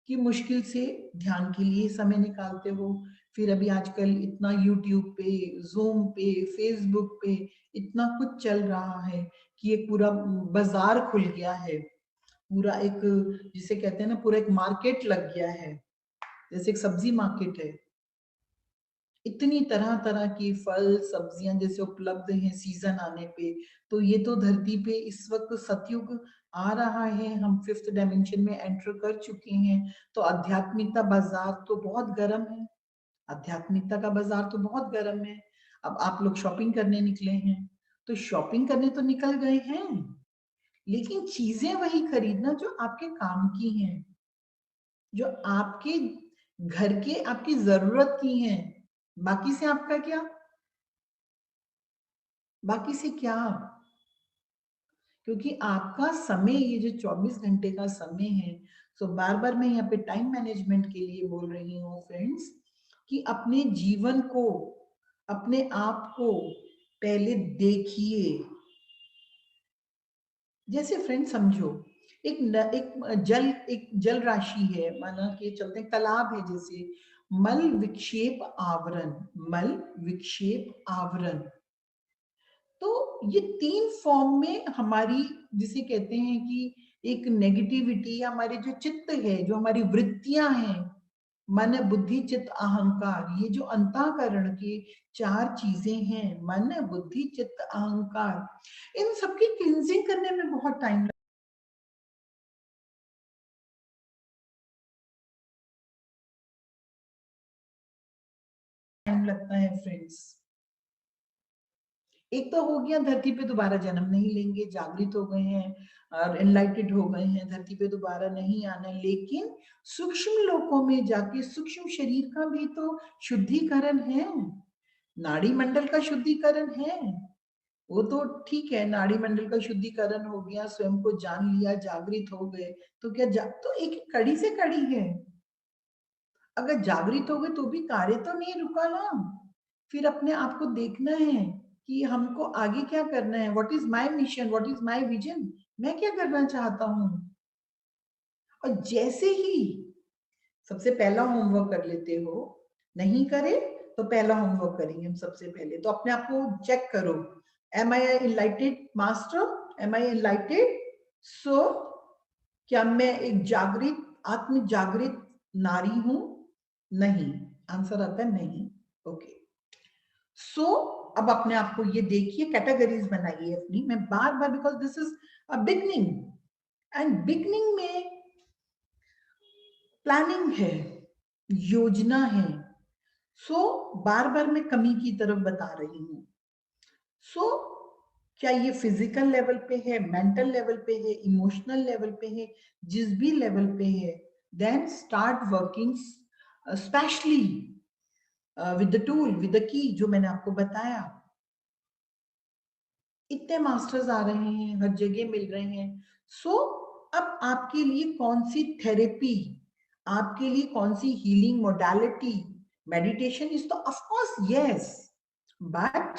Speaker 1: कि मुश्किल से ध्यान के लिए समय निकालते हो। फिर अभी आजकल इतना यूट्यूब पे, जूम पे, फेसबुक पे इतना कुछ चल रहा है कि एक पूरा बाजार खुल गया है, पूरा एक, जिसे कहते हैं ना, पूरा एक मार्केट लग गया है, जैसे एक सब्जी मार्केट है। इतनी तरह तरह की फल सब्जियां जैसे उपलब्ध हैं सीजन आने पे, तो ये तो धरती पे इस वक्त सतयुग आ रहा है, हम 5th डायमेंशन में एंटर कर चुके हैं, तो आध्यात्मिकता बाजार तो बहुत गर्म है, आध्यात्मिकता का बाजार तो बहुत गर्म है। अब आप लोग शॉपिंग करने निकले हैं, तो शॉपिंग करने तो निकल गए हैं, लेकिन चीजें वही खरीदना जो आपके काम की हैं, जो आपके घर के आपकी जरूरत की हैं। बाकी से आपका क्या, बाकी से क्या? क्योंकि आपका समय, ये जो 24 घंटे का समय है, तो बार बार मैं यहाँ पे टाइम मैनेजमेंट के लिए बोल रही हूँ फ्रेंड्स, कि अपने जीवन को, अपने आप को पहले देखिए। जैसे फ्रेंड समझो, एक जल राशि है, माना के चलते हैं, तालाब है, जैसे मल विक्षेप आवरण, मल विक्षेप आवरण। तो ये 3 फॉर्म में हमारी, जिसे कहते हैं कि एक नेगेटिविटी, हमारे जो चित्त है, जो हमारी वृत्तियां हैं, मन बुद्धि चित्त अहंकार, ये जो अंतःकरण की 4 चीजें हैं, मन बुद्धि चित्त अहंकार, इन सबकी क्लींजिंग करने में बहुत टाइम लगता है फ्रेंड्स। एक तो हो गया, धरती पे दोबारा जन्म नहीं लेंगे, जागृत हो गए हैं और एनलाइटेड हो गए हैं, धरती पे दोबारा नहीं आना, लेकिन सूक्ष्म लोकों में जाके सूक्ष्म शरीर का भी तो शुद्धिकरण है, नाड़ी मंडल का शुद्धिकरण है। वो तो ठीक है, नाड़ी मंडल का शुद्धिकरण हो गया, स्वयं को जान लिया, जागृत हो गए, तो क्या तो एक कड़ी से कड़ी है। अगर जागृत हो गए तो भी कार्य तो नहीं रुका ना, फिर अपने आप को देखना है कि हमको आगे क्या करना है, what is my mission, what is my vision, मैं क्या करना चाहता हूँ। और जैसे ही सबसे पहला होमवर्क कर लेते हो, नहीं करे तो पहला होमवर्क करेंगे हम सबसे पहले, तो अपने आप को चेक करो, एम आई एनलाइटेड मास्टर, एम आई एनलाइटेड, सो क्या मैं एक जागृत, आत्म जागृत नारी हूं? नहीं, आंसर आता है नहीं। ओके, सो अब अपने आप को ये देखिए, कैटेगरीज बनाइए अपनी, मैं बार बार, because this is a beginning, and beginning में प्लानिंग है, योजना है। सो बार बार मैं कमी की तरफ बता रही हूं। सो क्या ये फिजिकल लेवल पे है, मेंटल लेवल पे है, इमोशनल लेवल पे है, जिस भी लेवल पे है, then start working specially with the tool, with the key, जो मैंने आपको बताया। इतने मास्टर्स आ रहे हैं, हर जगह मिल रहे हैं। सो अब आपके लिए कौन सी थेरेपी, आपके लिए कौन सी हीलिंग मोडालिटी, मेडिटेशन इज तो of course yes, but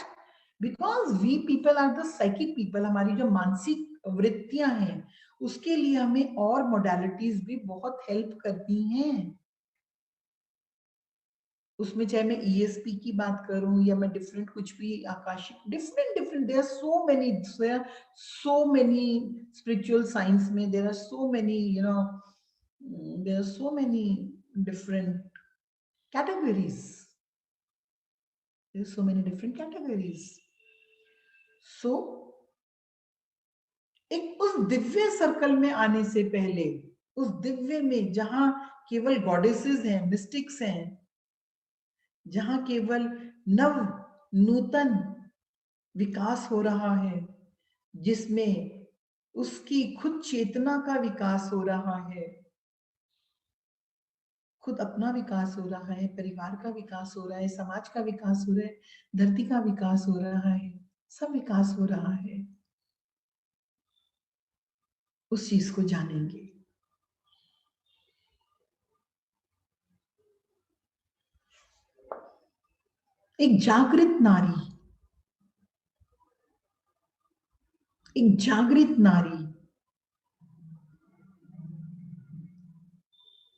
Speaker 1: because we people are the psychic people, हमारी जो मानसिक वृत्तियां हैं, उसके लिए हमें और मोडालिटीज भी बहुत हेल्प करती हैं। उसमें चाहे मैं ईएसपी की बात करूं या मैं डिफरेंट कुछ भी, आकाशिक, different different, there are so many spiritual science में, there are so many, you know, there are so many different categories, there are so many different categories. So एक उस दिव्य सर्कल में आने से पहले, उस दिव्य में जहां केवल गॉडेसेस हैं, मिस्टिक्स हैं, जहां केवल नव नूतन विकास हो रहा है, जिसमें उसकी खुद चेतना का विकास हो रहा है, खुद अपना विकास हो रहा है, परिवार का विकास हो रहा है, समाज का विकास हो रहा है, धरती का विकास हो रहा है, सब विकास हो रहा है, उस चीज को जानेंगे। एक जागृत नारी, एक जागृत नारी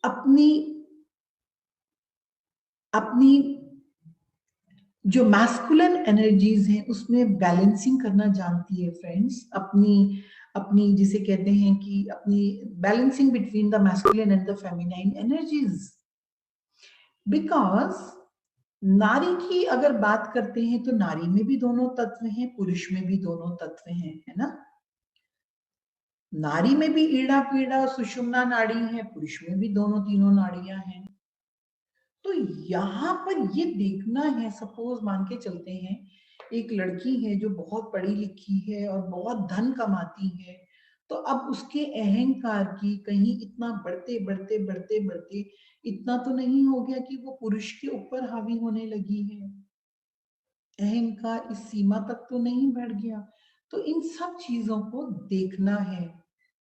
Speaker 1: अपनी अपनी जो मैस्कुलिन एनर्जीज हैं उसमें बैलेंसिंग करना जानती है फ्रेंड्स, अपनी अपनी जिसे कहते हैं कि अपनी balancing between the masculine and the feminine energies. Because नारी की अगर बात करते हैं तो नारी में भी दोनों तत्व हैं, पुरुष में भी दोनों तत्व हैं, है ना। नारी में भी ईड़ा पीड़ा सुषुम्ना नाड़ी है, पुरुष में भी दोनों तीनों नाड़ियां हैं। तो यहाँ पर ये देखना है, सपोज मान के चलते हैं एक लड़की है जो बहुत पढ़ी लिखी है और बहुत धन कमाती है, तो अब उसके अहंकार की कहीं इतना बढ़ते बढ़ते बढ़ते बढ़ते इतना तो नहीं हो गया कि वो पुरुष के ऊपर हावी होने लगी है? अहंकार इस सीमा तक तो नहीं बढ़ गया? तो इन सब चीजों को देखना है,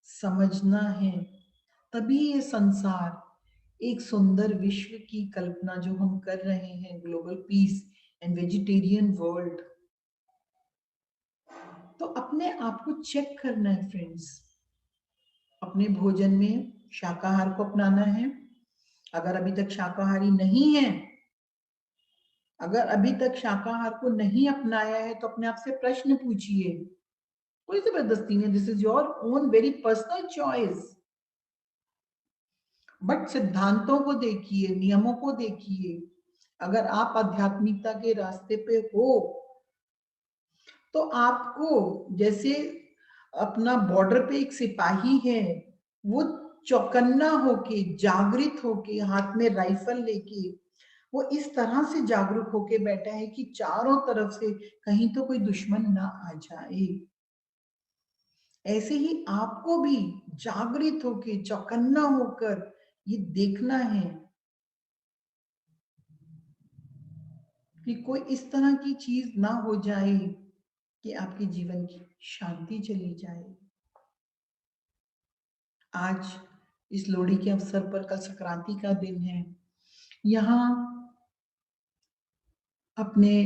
Speaker 1: समझना है, तभी ये संसार, एक सुंदर विश्व की कल्पना जो हम कर रहे हैं, global piece and vegetarian world, तो अपने आप को चेक करना है फ्रेंड्स। अपने भोजन में शाकाहार को अपनाना है। अगर अभी तक शाकाहारी नहीं है, अगर अभी तक शाकाहार को नहीं अपनाया है, तो अपने आप से प्रश्न पूछिए। कोई जबरदस्ती नहीं, this is your own very personal choice. But सिद्धांतों को देखिए, नियमों को देखिए। अगर आप आध्यात्मिकता के रास्ते पे हो, तो आपको, जैसे अपना बॉर्डर पे एक सिपाही है, वो चौकन्ना होके, जागृत होके, हाथ में राइफल लेके, वो इस तरह से जागरूक होके बैठा है कि चारों तरफ से कहीं तो कोई दुश्मन ना आ जाए। ऐसे ही आपको भी जागृत होके, चौकन्ना होकर ये देखना है कि कोई इस तरह की चीज ना हो जाए कि आपके जीवन की शांति चली जाए। आज इस लोहड़ी के अवसर पर, कल संक्रांति का दिन है, यहाँ अपने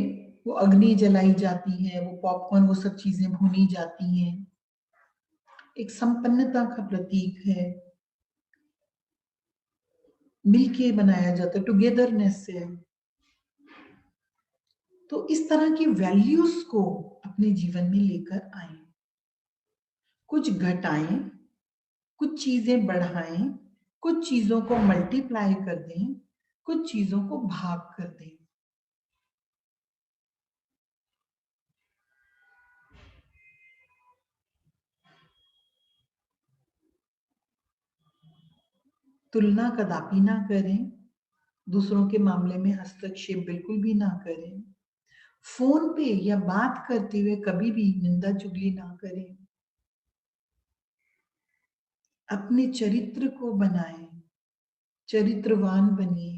Speaker 1: वो अग्नि जलाई जाती है, वो पॉपकॉर्न, वो सब चीजें भुनी जाती हैं, एक संपन्नता का प्रतीक है। मिलके बनाया जाता है, टुगेदरनेस से। तो इस तरह की वैल्यूज को अपने जीवन में लेकर आए, कुछ घटाएं, कुछ चीजें बढ़ाएं, कुछ चीजों को मल्टीप्लाई कर दें, कुछ चीजों को भाग कर दें। तुलना कदापि ना करें, दूसरों के मामले में हस्तक्षेप बिल्कुल भी ना करें, फोन पे या बात करते हुए कभी भी निंदा चुगली ना करें। अपने चरित्र को बनाएं, चरित्रवान बनिए।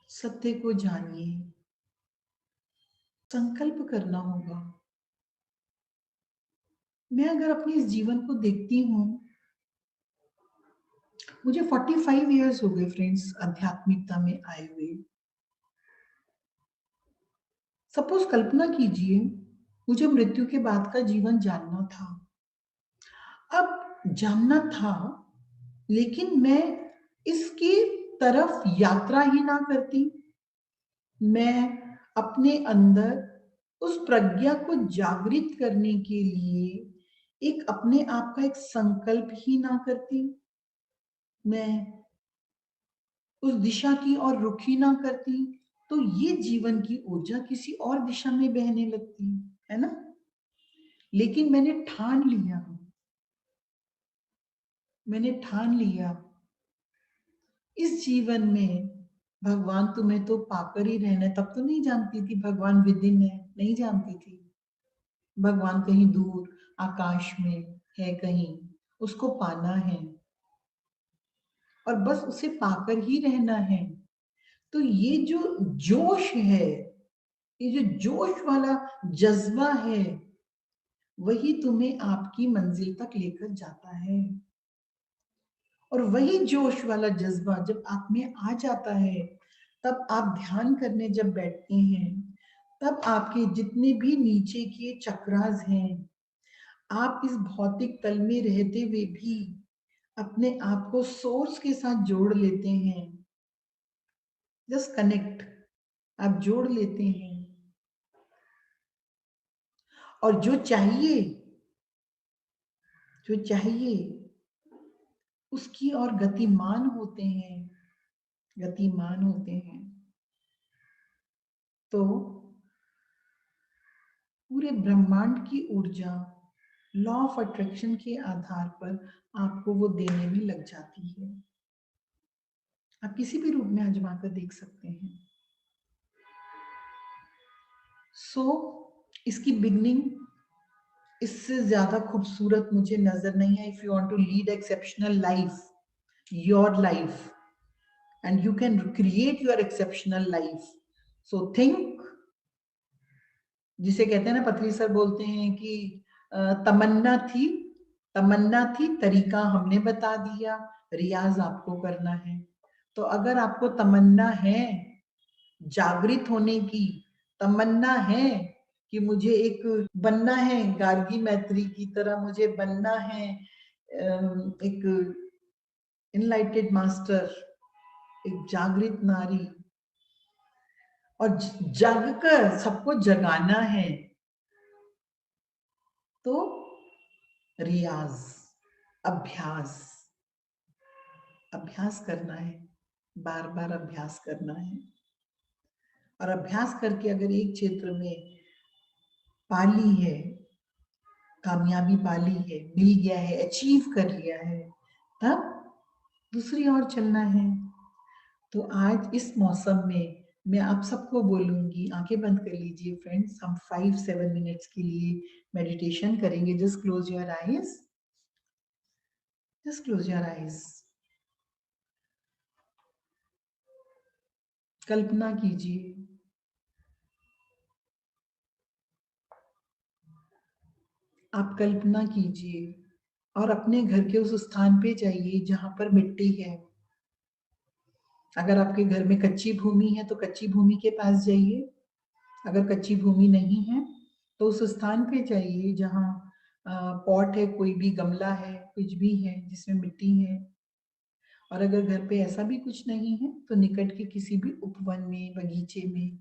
Speaker 1: सत्य को जानिए। संकल्प करना होगा। मैं अगर अपने इस जीवन को देखती हूँ, मुझे 45 इयर्स हो गए फ्रेंड्स आध्यात्मिकता में आए हुए। सपोज कल्पना कीजिए, मुझे मृत्यु के बाद का जीवन जानना था। अब जानना था, लेकिन मैं इसकी तरफ यात्रा ही ना करती। मैं अपने अंदर उस प्रज्ञा को जागृत करने के लिए एक अपने आप का एक संकल्प ही ना करती। मैं उस दिशा की ओर रुख ही ना करती, तो ये जीवन की ऊर्जा किसी और दिशा में बहने लगती है ना। लेकिन मैंने ठान लिया इस जीवन में भगवान तुम्हें तो पाकर ही रहना है। तब तो नहीं जानती थी भगवान विदिन है, नहीं जानती थी। भगवान कहीं दूर आकाश में है, कहीं उसको पाना है और बस उसे पाकर ही रहना है। तो ये जो जोश है, ये जो जोश वाला जज्बा है, वही तुम्हें आपकी मंजिल तक लेकर जाता है। और वही जोश वाला जज्बा जब आप में आ जाता है, तब आप ध्यान करने जब बैठते हैं, तब आपके जितने भी नीचे के चक्रास हैं, आप इस भौतिक तल में रहते हुए भी अपने आप को सोर्स के साथ जोड़ लेते हैं। जस्ट कनेक्ट, आप जोड़ लेते हैं और जो चाहिए उसकी और गतिमान होते हैं। तो पूरे ब्रह्मांड की ऊर्जा लॉ ऑफ अट्रैक्शन के आधार पर आपको वो देने में लग जाती है। आप किसी भी रूप में आजमा कर देख सकते हैं। इसकी बिगनिंग इससे ज्यादा खूबसूरत मुझे नजर नहीं है। If you want to lead exceptional life, your life, and you can create your exceptional life, so think, जिसे कहते हैं ना, पथरी सर बोलते हैं कि तमन्ना थी, तरीका हमने बता दिया, रियाज आपको करना है। तो अगर आपको तमन्ना है जागृत होने की, तमन्ना है कि मुझे एक बनना है, गार्गी मैत्री की तरह मुझे बनना है एक इनलाइटेड मास्टर, एक जागृत नारी, और जगकर सबको जगाना है, तो रियाज, अभ्यास, अभ्यास करना है, बार बार अभ्यास करना है। और अभ्यास करके अगर एक क्षेत्र में पाली है, कामयाबी पाली है, मिल गया है, अचीव कर लिया है, तब दूसरी ओर चलना है। तो आज इस मौसम में मैं आप सबको बोलूंगी, आंखें बंद कर लीजिए फ्रेंड्स, हम 5-7 मिनट्स के लिए मेडिटेशन करेंगे। Just close your eyes, just close your eyes. कल्पना कीजिए, आप कल्पना कीजिए और अपने घर के उस स्थान पे जाइए जहां पर मिट्टी है। अगर आपके घर में कच्ची भूमि है तो कच्ची भूमि के पास जाइए, अगर कच्ची भूमि नहीं है तो उस स्थान पे जाइए जहाँ पॉट है, कोई भी गमला है, कुछ भी है जिसमें मिट्टी है। और अगर घर पे ऐसा भी कुछ नहीं है तो निकट के किसी भी उपवन में, बगीचे में,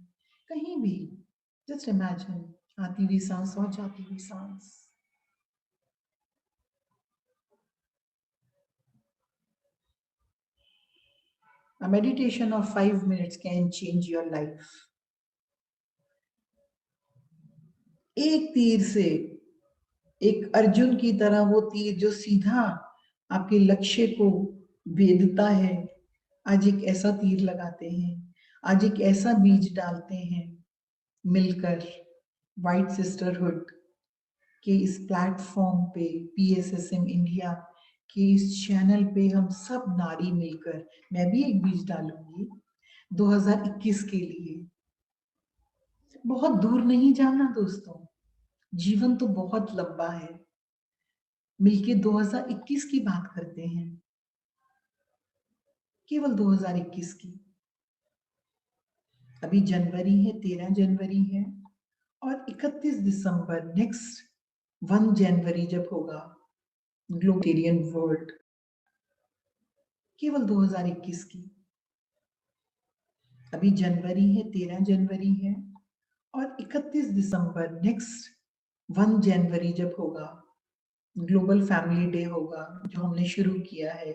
Speaker 1: कहीं भी, जस्ट इमेजिन, आती हुई सांस और जाती हुई सांस। A meditation of 5 minutes can change your life. एक तीर से, एक अर्जुन की तरह वो तीर जो सीधा आपके लक्ष्य को भेदता है, आज एक ऐसा तीर लगाते हैं, आज एक ऐसा बीज डालते हैं मिलकर व्हाइट सिस्टरहुड के इस प्लेटफॉर्म पे, PSSM इंडिया के इस चैनल पे हम सब नारी मिलकर, मैं भी एक बीज डालूंगी 2021 के लिए। बहुत दूर नहीं जाना दोस्तों, जीवन तो बहुत लंबा है। मिलके 2021 की बात करते हैं, केवल 2021 की। अभी जनवरी है, 13 जनवरी है, और 31 दिसंबर, नेक्स्ट 1 जनवरी जब होगा ग्लोबेरियन वर्ल्ड, केवल 2021 की। अभी जनवरी है, 13 जनवरी है, और 31 दिसंबर, नेक्स्ट 1 जनवरी जब होगा ग्लोबल फैमिली डे होगा, जो हमने शुरू किया है,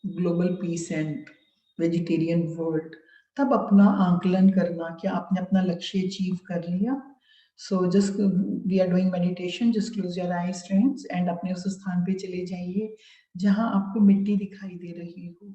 Speaker 1: global piece and vegetarian world. तब अपना आंकलन करना, क्या आपने अपना लक्ष्य अचीव कर लिया। So just we are doing meditation, just close your eyes friends, and अपने उस स्थान पे चले जाइए जहां आपको मिट्टी दिखाई दे रही हो।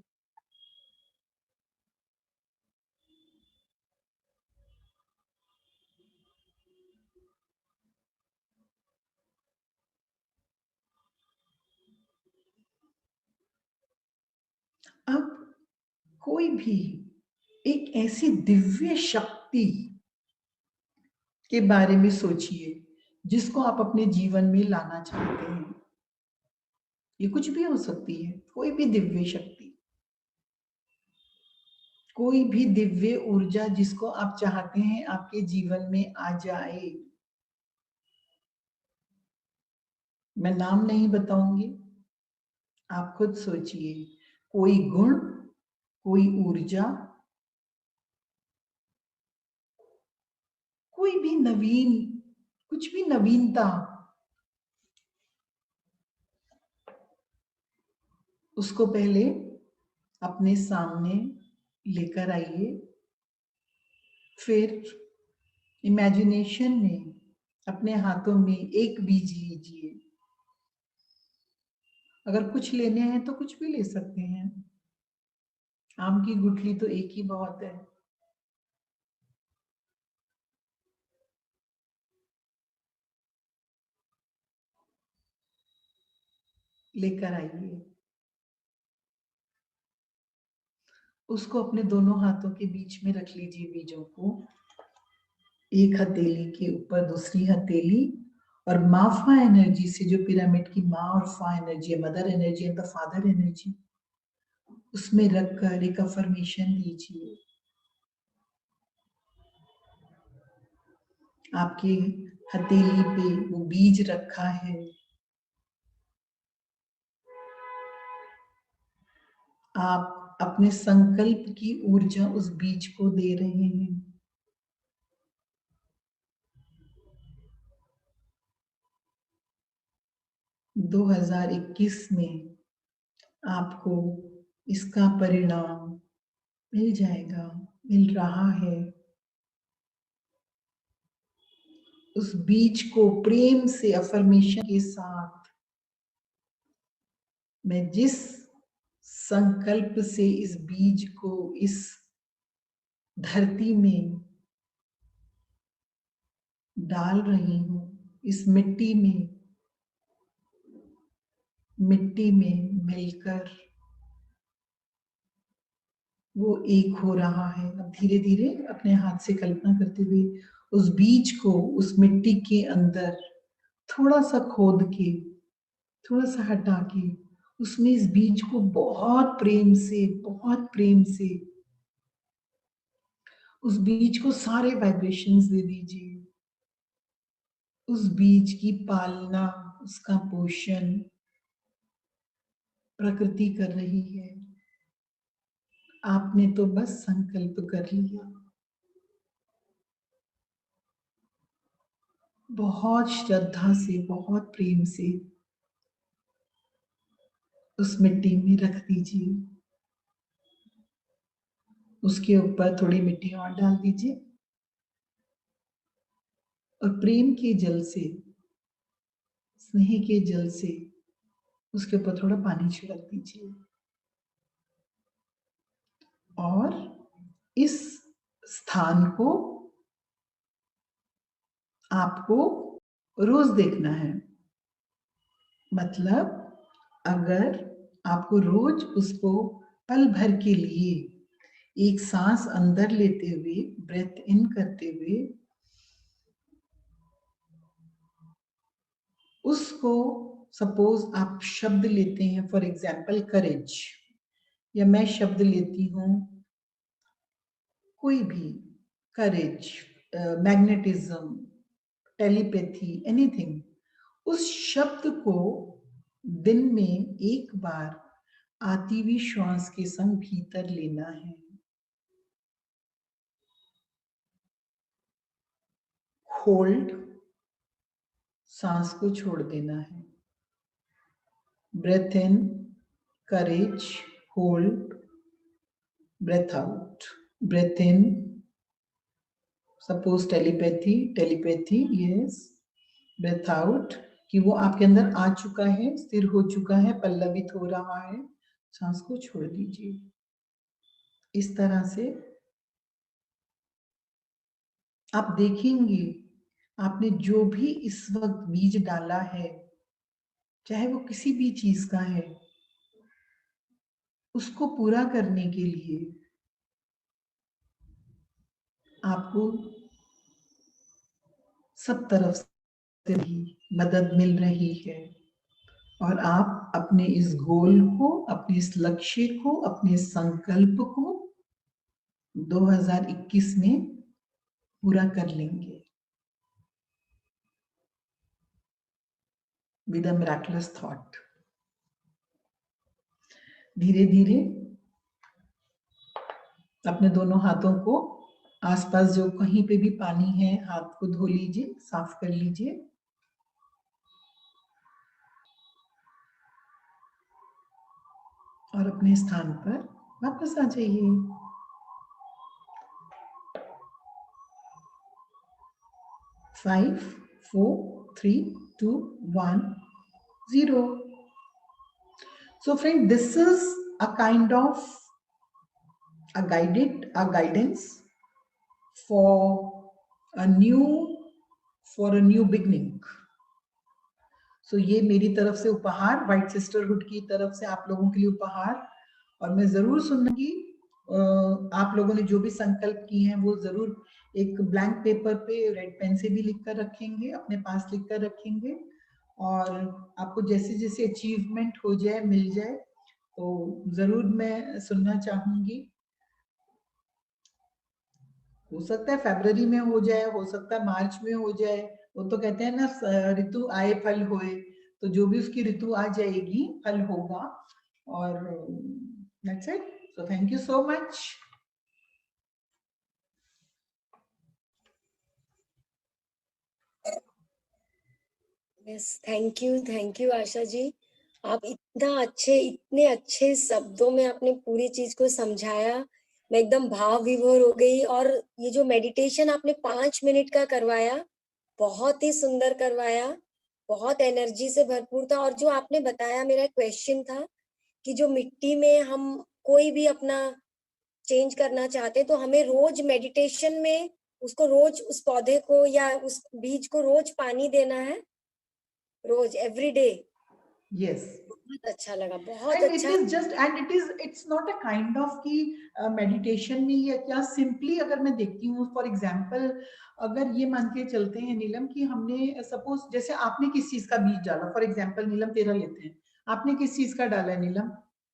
Speaker 1: अब कोई भी एक ऐसी दिव्य शक्ति के बारे में सोचिए जिसको आप अपने जीवन में लाना चाहते हैं। ये कुछ भी हो सकती है, कोई भी दिव्य शक्ति, कोई भी दिव्य ऊर्जा जिसको आप चाहते हैं आपके जीवन में आ जाए। मैं नाम नहीं बताऊंगी, आप खुद सोचिए। कोई गुण, कोई ऊर्जा, कोई भी नवीन, कुछ भी नवीनता, उसको पहले अपने सामने लेकर आइए। फिर इमेजिनेशन में अपने हाथों में एक बीज लीजिए। अगर कुछ लेने हैं तो कुछ भी ले सकते हैं। आम की गुठली तो एक ही बहुत है। लेकर आइए। उसको अपने दोनों हाथों के बीच में रख लीजिए बीजों को। एक हथेली के ऊपर दूसरी हथेली, और माँ फा एनर्जी से, जो पिरामिड की माँ और फा एनर्जी है, mother energy and the father energy, उसमें रखकर एक अफर्मेशन दीजिए। आपके हथेली पे वो बीज रखा है, आप अपने संकल्प की ऊर्जा उस बीज को दे रहे हैं। – 2021 में आपको इसका परिणाम मिल जाएगा, मिल रहा है। उस बीज को प्रेम से अफर्मेशन के साथ, मैं जिस संकल्प से इस बीज को इस धरती में डाल रही हूं, इस मिट्टी में मिलकर वो एक हो रहा है। अब धीरे धीरे अपने हाथ से कल्पना करते हुए उस बीज को उस मिट्टी के अंदर थोड़ा सा खोद के, थोड़ा सा हटा के, उसमें इस बीज को बहुत प्रेम से उस बीज को सारे वाइब्रेशंस दे दीजिए। उस बीज की पालना, उसका पोषण प्रकृति कर रही है। आपने तो बस संकल्प कर लिया। बहुत श्रद्धा से, बहुत प्रेम से उस मिट्टी में रख दीजिए। उसके ऊपर थोड़ी मिट्टी और डाल दीजिए, और प्रेम के जल से, स्नेह के जल से उसके ऊपर थोड़ा पानी छिड़क दीजिए। और इस स्थान को आपको रोज देखना है। मतलब अगर आपको रोज उसको पल भर के लिए एक सांस अंदर लेते हुए, ब्रेथ इन करते हुए, उसको, सपोज आप शब्द लेते हैं, फॉर एग्जाम्पल करेज, या मैं शब्द लेती हूं कोई भी, करेज, मैग्नेटिज्म, टेलीपैथी, एनीथिंग, उस शब्द को दिन में एक बार आती हुई श्वास के संग भीतर लेना है। होल्ड, सांस को छोड़ देना है। Breathe in, courage, hold, breathe out. Breathe in, suppose telepathy, yes. Breathe out, कि वो आपके अंदर आ चुका है, स्थिर हो चुका है, पल्लवित हो रहा है। सांस को छोड़ दीजिए। इस तरह से आप देखेंगे, आपने जो भी इस वक्त बीज डाला है, चाहे वो किसी भी चीज का है, उसको पूरा करने के लिए आपको सब तरफ से भी मदद मिल रही है। और आप अपने इस गोल को, अपने इस लक्ष्य को, अपने संकल्प को 2021 में पूरा कर लेंगे विद अ मिराकुलस थॉट। धीरे धीरे अपने दोनों हाथों को, आसपास जो कहीं पे भी पानी है, हाथ को धो लीजिए, साफ कर लीजिए। और अपने स्थान पर वापस आ जाइए। 5, 4, 3, 2, 1, 0. So friend, this is a kind of a guidance for a new beginning. So ये मेरी तरफ से उपहार, व्हाइट सिस्टरहुड की तरफ से आप लोगों के लिए उपहार, और मैं जरूर सुनूंगी आप लोगों ने जो भी संकल्प किए हैं वो जरूर एक ब्लैंक पेपर पे रेड पेन से भी लिख कर रखेंगे, अपने पास लिख कर रखेंगे, और आपको जैसे जैसे अचीवमेंट हो जाए, मिल जाए, तो जरूर मैं सुनना चाहूंगी। हो सकता है फरवरी में हो जाए, हो सकता है मार्च में हो जाए, वो तो कहते हैं ना ऋतु आए फल होए, तो जो भी उसकी ऋतु आ जाएगी फल होगा। और that's it. So thank you so much.
Speaker 2: Yes, thank you Asha ji. आप इतने अच्छे शब्दों में आपने पूरी चीज को समझाया, मैं एकदम भाव विभोर हो गई। और ये जो मेडिटेशन आपने 5 मिनट का करवाया, बहुत ही सुंदर करवाया, बहुत एनर्जी से भरपूर था। और जो आपने बताया, मेरा क्वेश्चन था कि जो मिट्टी में हम कोई भी अपना चेंज करना चाहते हैं, तो हमें रोज मेडिटेशन में उसको रोज उस पौधे को या उस बीज को रोज पानी देना है, रोज एवरी डे।
Speaker 1: Yes.
Speaker 2: बहुत अच्छा लगा, बहुत
Speaker 1: And
Speaker 2: अच्छा।
Speaker 1: it is just, and it's not a kind of कि मेडिटेशन में या क्या, सिंपली अगर मैं देखती हूँ फॉर एग्जांपल, अगर ये मान के चलते हैं नीलम कि हमने सपोज जैसे आपने किस चीज का बीज डाला, फॉर एग्जांपल नीलम तेरा लेते हैं, आपने किस चीज का डाला है नीलम?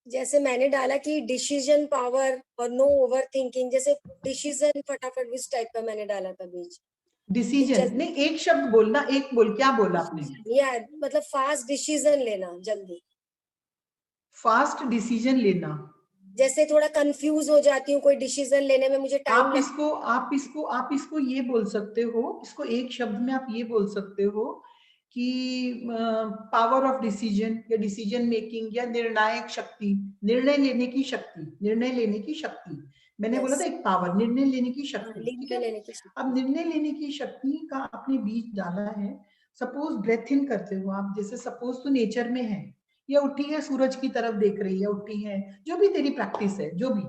Speaker 2: जैसे मैंने डाला कि डिसीजन पावर और नो ओवर थिंकिंग, जैसे डिसीजन फटाफट इस टाइप का मैंने डाला था बीज।
Speaker 1: डिसीजन नहीं, एक शब्द बोलना, एक बोल, क्या बोला आपने?
Speaker 2: या मतलब फास्ट डिसीजन लेना, जल्दी
Speaker 1: फास्ट डिसीजन लेना।
Speaker 2: जैसे थोड़ा कंफ्यूज हो जाती हूँ कोई डिसीजन लेने में, मुझे टाइम
Speaker 1: आप इसको ये बोल सकते हो, इसको एक शब्द में आप ये बोल सकते हो कि पावर ऑफ डिसीजन या डिसीजन मेकिंग या निर्णायक शक्ति, निर्णय लेने की शक्ति, निर्णय लेने की शक्ति। मैंने बोला था एक पावर, निर्णय लेने की शक्ति, ठीक है। अब निर्णय लेने की शक्ति का आपने बीज डाला है। सपोज ब्रेथ इन करते हो आप, जैसे सपोज तो नेचर में है, या उठी है सूरज की तरफ देख रही है, उठी है, जो भी तेरी प्रैक्टिस है, जो भी,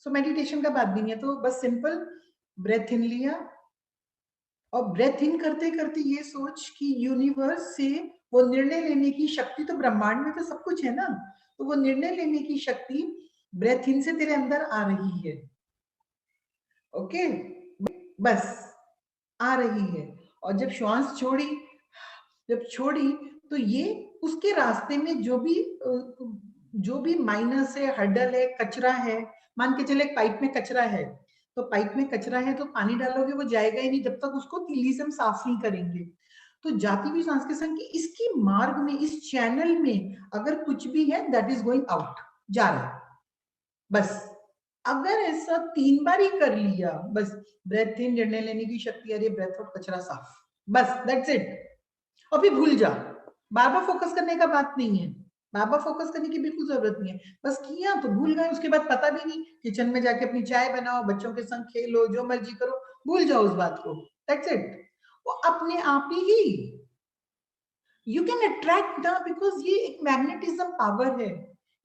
Speaker 1: सो मेडिटेशन का बात भी नहीं है, तो बस सिंपल ब्रेथ इन लिया, और ब्रेथ इन करते करते ये सोच कि यूनिवर्स से वो निर्णय लेने की शक्ति, तो ब्रह्मांड में तो सब कुछ है ना, तो वो निर्णय लेने की शक्ति ब्रेथ इन से तेरे अंदर आ रही है। ओके, बस आ रही है। और जब श्वास छोड़ी, तो ये उसके रास्ते में जो भी माइनस है, हर्डल है, कचरा है, मान के चले पाइप में कचरा है, तो पाइप में कचरा है तो पानी डालोगे वो जाएगा ही नहीं जब तक उसको तीली से हम साफ नहीं करेंगे। तो जाती हुई सांस के संग की इसकी मार्ग में, इस चैनल में अगर कुछ भी है दैट इज गोइंग आउट, जा रहा है। बस अगर ऐसा 3 बार ही कर लिया, बस ब्रेथ इन, निर्णय लेने की शक्ति, अरे ब्रेथ आउट, कचरा साफ, बस दैट्स इट। और फिर भूल जा, बार बार फोकस करने का बात नहीं है, बार बार फोकस करने की बिल्कुल जरूरत नहीं है, बस किया तो भूल गए, उसके बाद पता भी नहीं, किचन में जाके अपनी चाय बनाओ, बच्चों के संग खेलो, जो मर्जी करो, भूल जाओ उस बात को, दैट्स इट। वो अपने आप ही यू कैन अट्रैक्ट ना, बिकॉज ये एक मैग्नेटिज्म पावर है,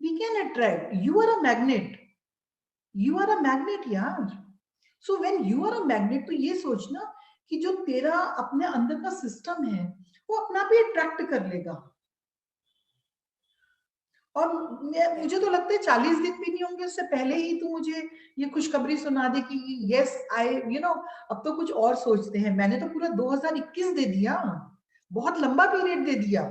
Speaker 1: we can attract, you are a magnet, you are a magnet यार। So when you are a magnet, तो ये सोचना कि जो तेरा अपने अंदर का सिस्टम है वो अपना भी अट्रैक्ट कर लेगा। और मुझे तो लगता है 40 दिन भी नहीं होंगे उससे पहले ही तू मुझे ये खुशखबरी सुना दे कि यस आई अब तो कुछ और सोचते हैं। मैंने तो पूरा 2021 दे दिया, बहुत लंबा पीरियड दे दिया।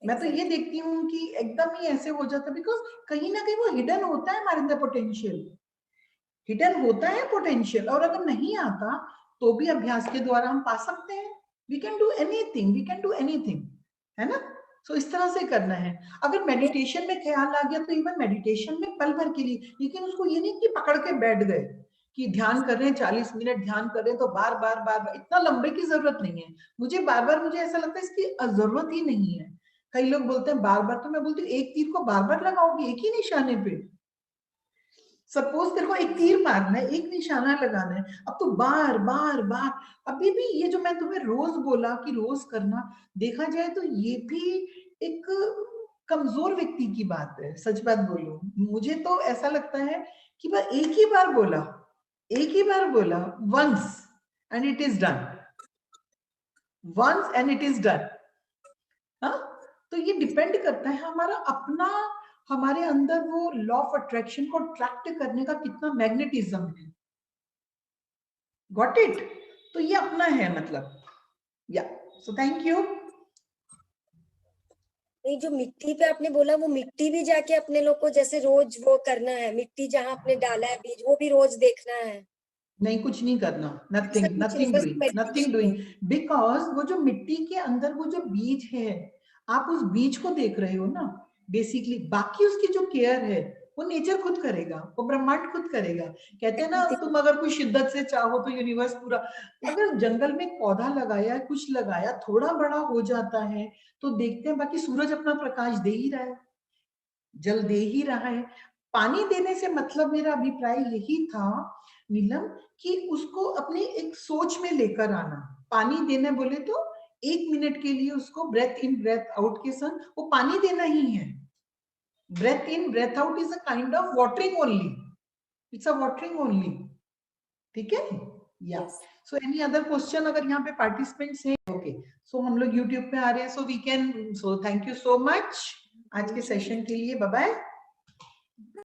Speaker 1: मैं तो ये देखती हूँ कि एकदम ही ऐसे हो जाता है, बिकॉज कहीं ना कहीं वो हिडन होता है हमारे अंदर पोटेंशियल, हिडन होता है पोटेंशियल, और अगर नहीं आता तो भी अभ्यास के द्वारा हम पा सकते हैं। We can do anything, we can do anything, है ना। सो इस तरह से करना है। अगर मेडिटेशन में ख्याल आ गया तो इवन मेडिटेशन में पल भर के लिए, लेकिन उसको ये नहीं कि पकड़ के बैठ गए कि ध्यान कर रहे हैं 40 मिनट ध्यान कर रहे हैं तो बार बार बार बार, इतना लंबे की जरूरत नहीं है। मुझे बार बार, मुझे ऐसा लगता है इसकी जरूरत ही नहीं है। कई लोग बोलते हैं बार बार, तो मैं बोलती हूँ एक तीर को बार बार लगाओगे एक ही निशाने पे, सपोज तेरे को एक तीर मारना है, एक निशाना लगाना है, अब तो बार बार बार, अभी भी ये जो मैं तुम्हें रोज बोला कि रोज करना, देखा जाए तो ये भी एक कमजोर व्यक्ति की बात है। सच बात बोलूं, मुझे तो ऐसा लगता है कि बस एक ही बार बोला, एक ही बार बोला, once and it is done, once and it is done. हाँ, तो ये डिपेंड करता है हमारा अपना, हमारे अंदर वो लॉ ऑफ अट्रैक्शन को अट्रैक्ट करने का कितना मैग्नेटिज्म है। Got it? तो ये अपना है मतलब, या सो थैंक यू।
Speaker 2: नहीं, जो मिट्टी पे आपने बोला, वो मिट्टी भी जाके अपने लोग को जैसे रोज वो करना है, मिट्टी जहाँ आपने डाला है बीज, वो भी रोज देखना है?
Speaker 1: नहीं, कुछ नहीं करना,
Speaker 2: ऐसा
Speaker 1: नथिंग,
Speaker 2: कुछ नहीं,
Speaker 1: नथिंग
Speaker 2: बस
Speaker 1: डूइंग, नथिंग
Speaker 2: मेडिटेशन
Speaker 1: डूइंग,
Speaker 2: है।
Speaker 1: बिकॉज वो जो मिट्टी के अंदर वो जो बीज है, आप उस बीज को देख रहे हो ना बेसिकली, बाकी उसकी जो केयर है वो नेचर खुद करेगा, वो ब्रह्मांड खुद करेगा। कहते हैं ना, तुम अगर कोई शिद्दत से चाहो तो यूनिवर्स पूरा, अगर जंगल में पौधा लगाया, कुछ लगाया, थोड़ा बड़ा हो जाता है तो देखते हैं बाकी सूरज अपना प्रकाश दे ही रहा है, जल दे ही रहा है। पानी देने से मतलब मेरा अभिप्राय यही था नीलम, कि उसको अपनी एक सोच में लेकर आना। पानी देना बोले तो 1 मिनट के लिए उसको ब्रेथ इन ब्रेथ आउट के संग वो पानी देना ही है। Breathe in breathe out is a kind of watering only, it's a watering only. ठीक है? या सो एनी अदर क्वेश्चन अगर यहाँ पे पार्टिसिपेंट्स हैं? ओके, सो हम लोग यूट्यूब पे आ रहे हैं, so we can, so thank you so much आज के सेशन के लिए, बाय बाय।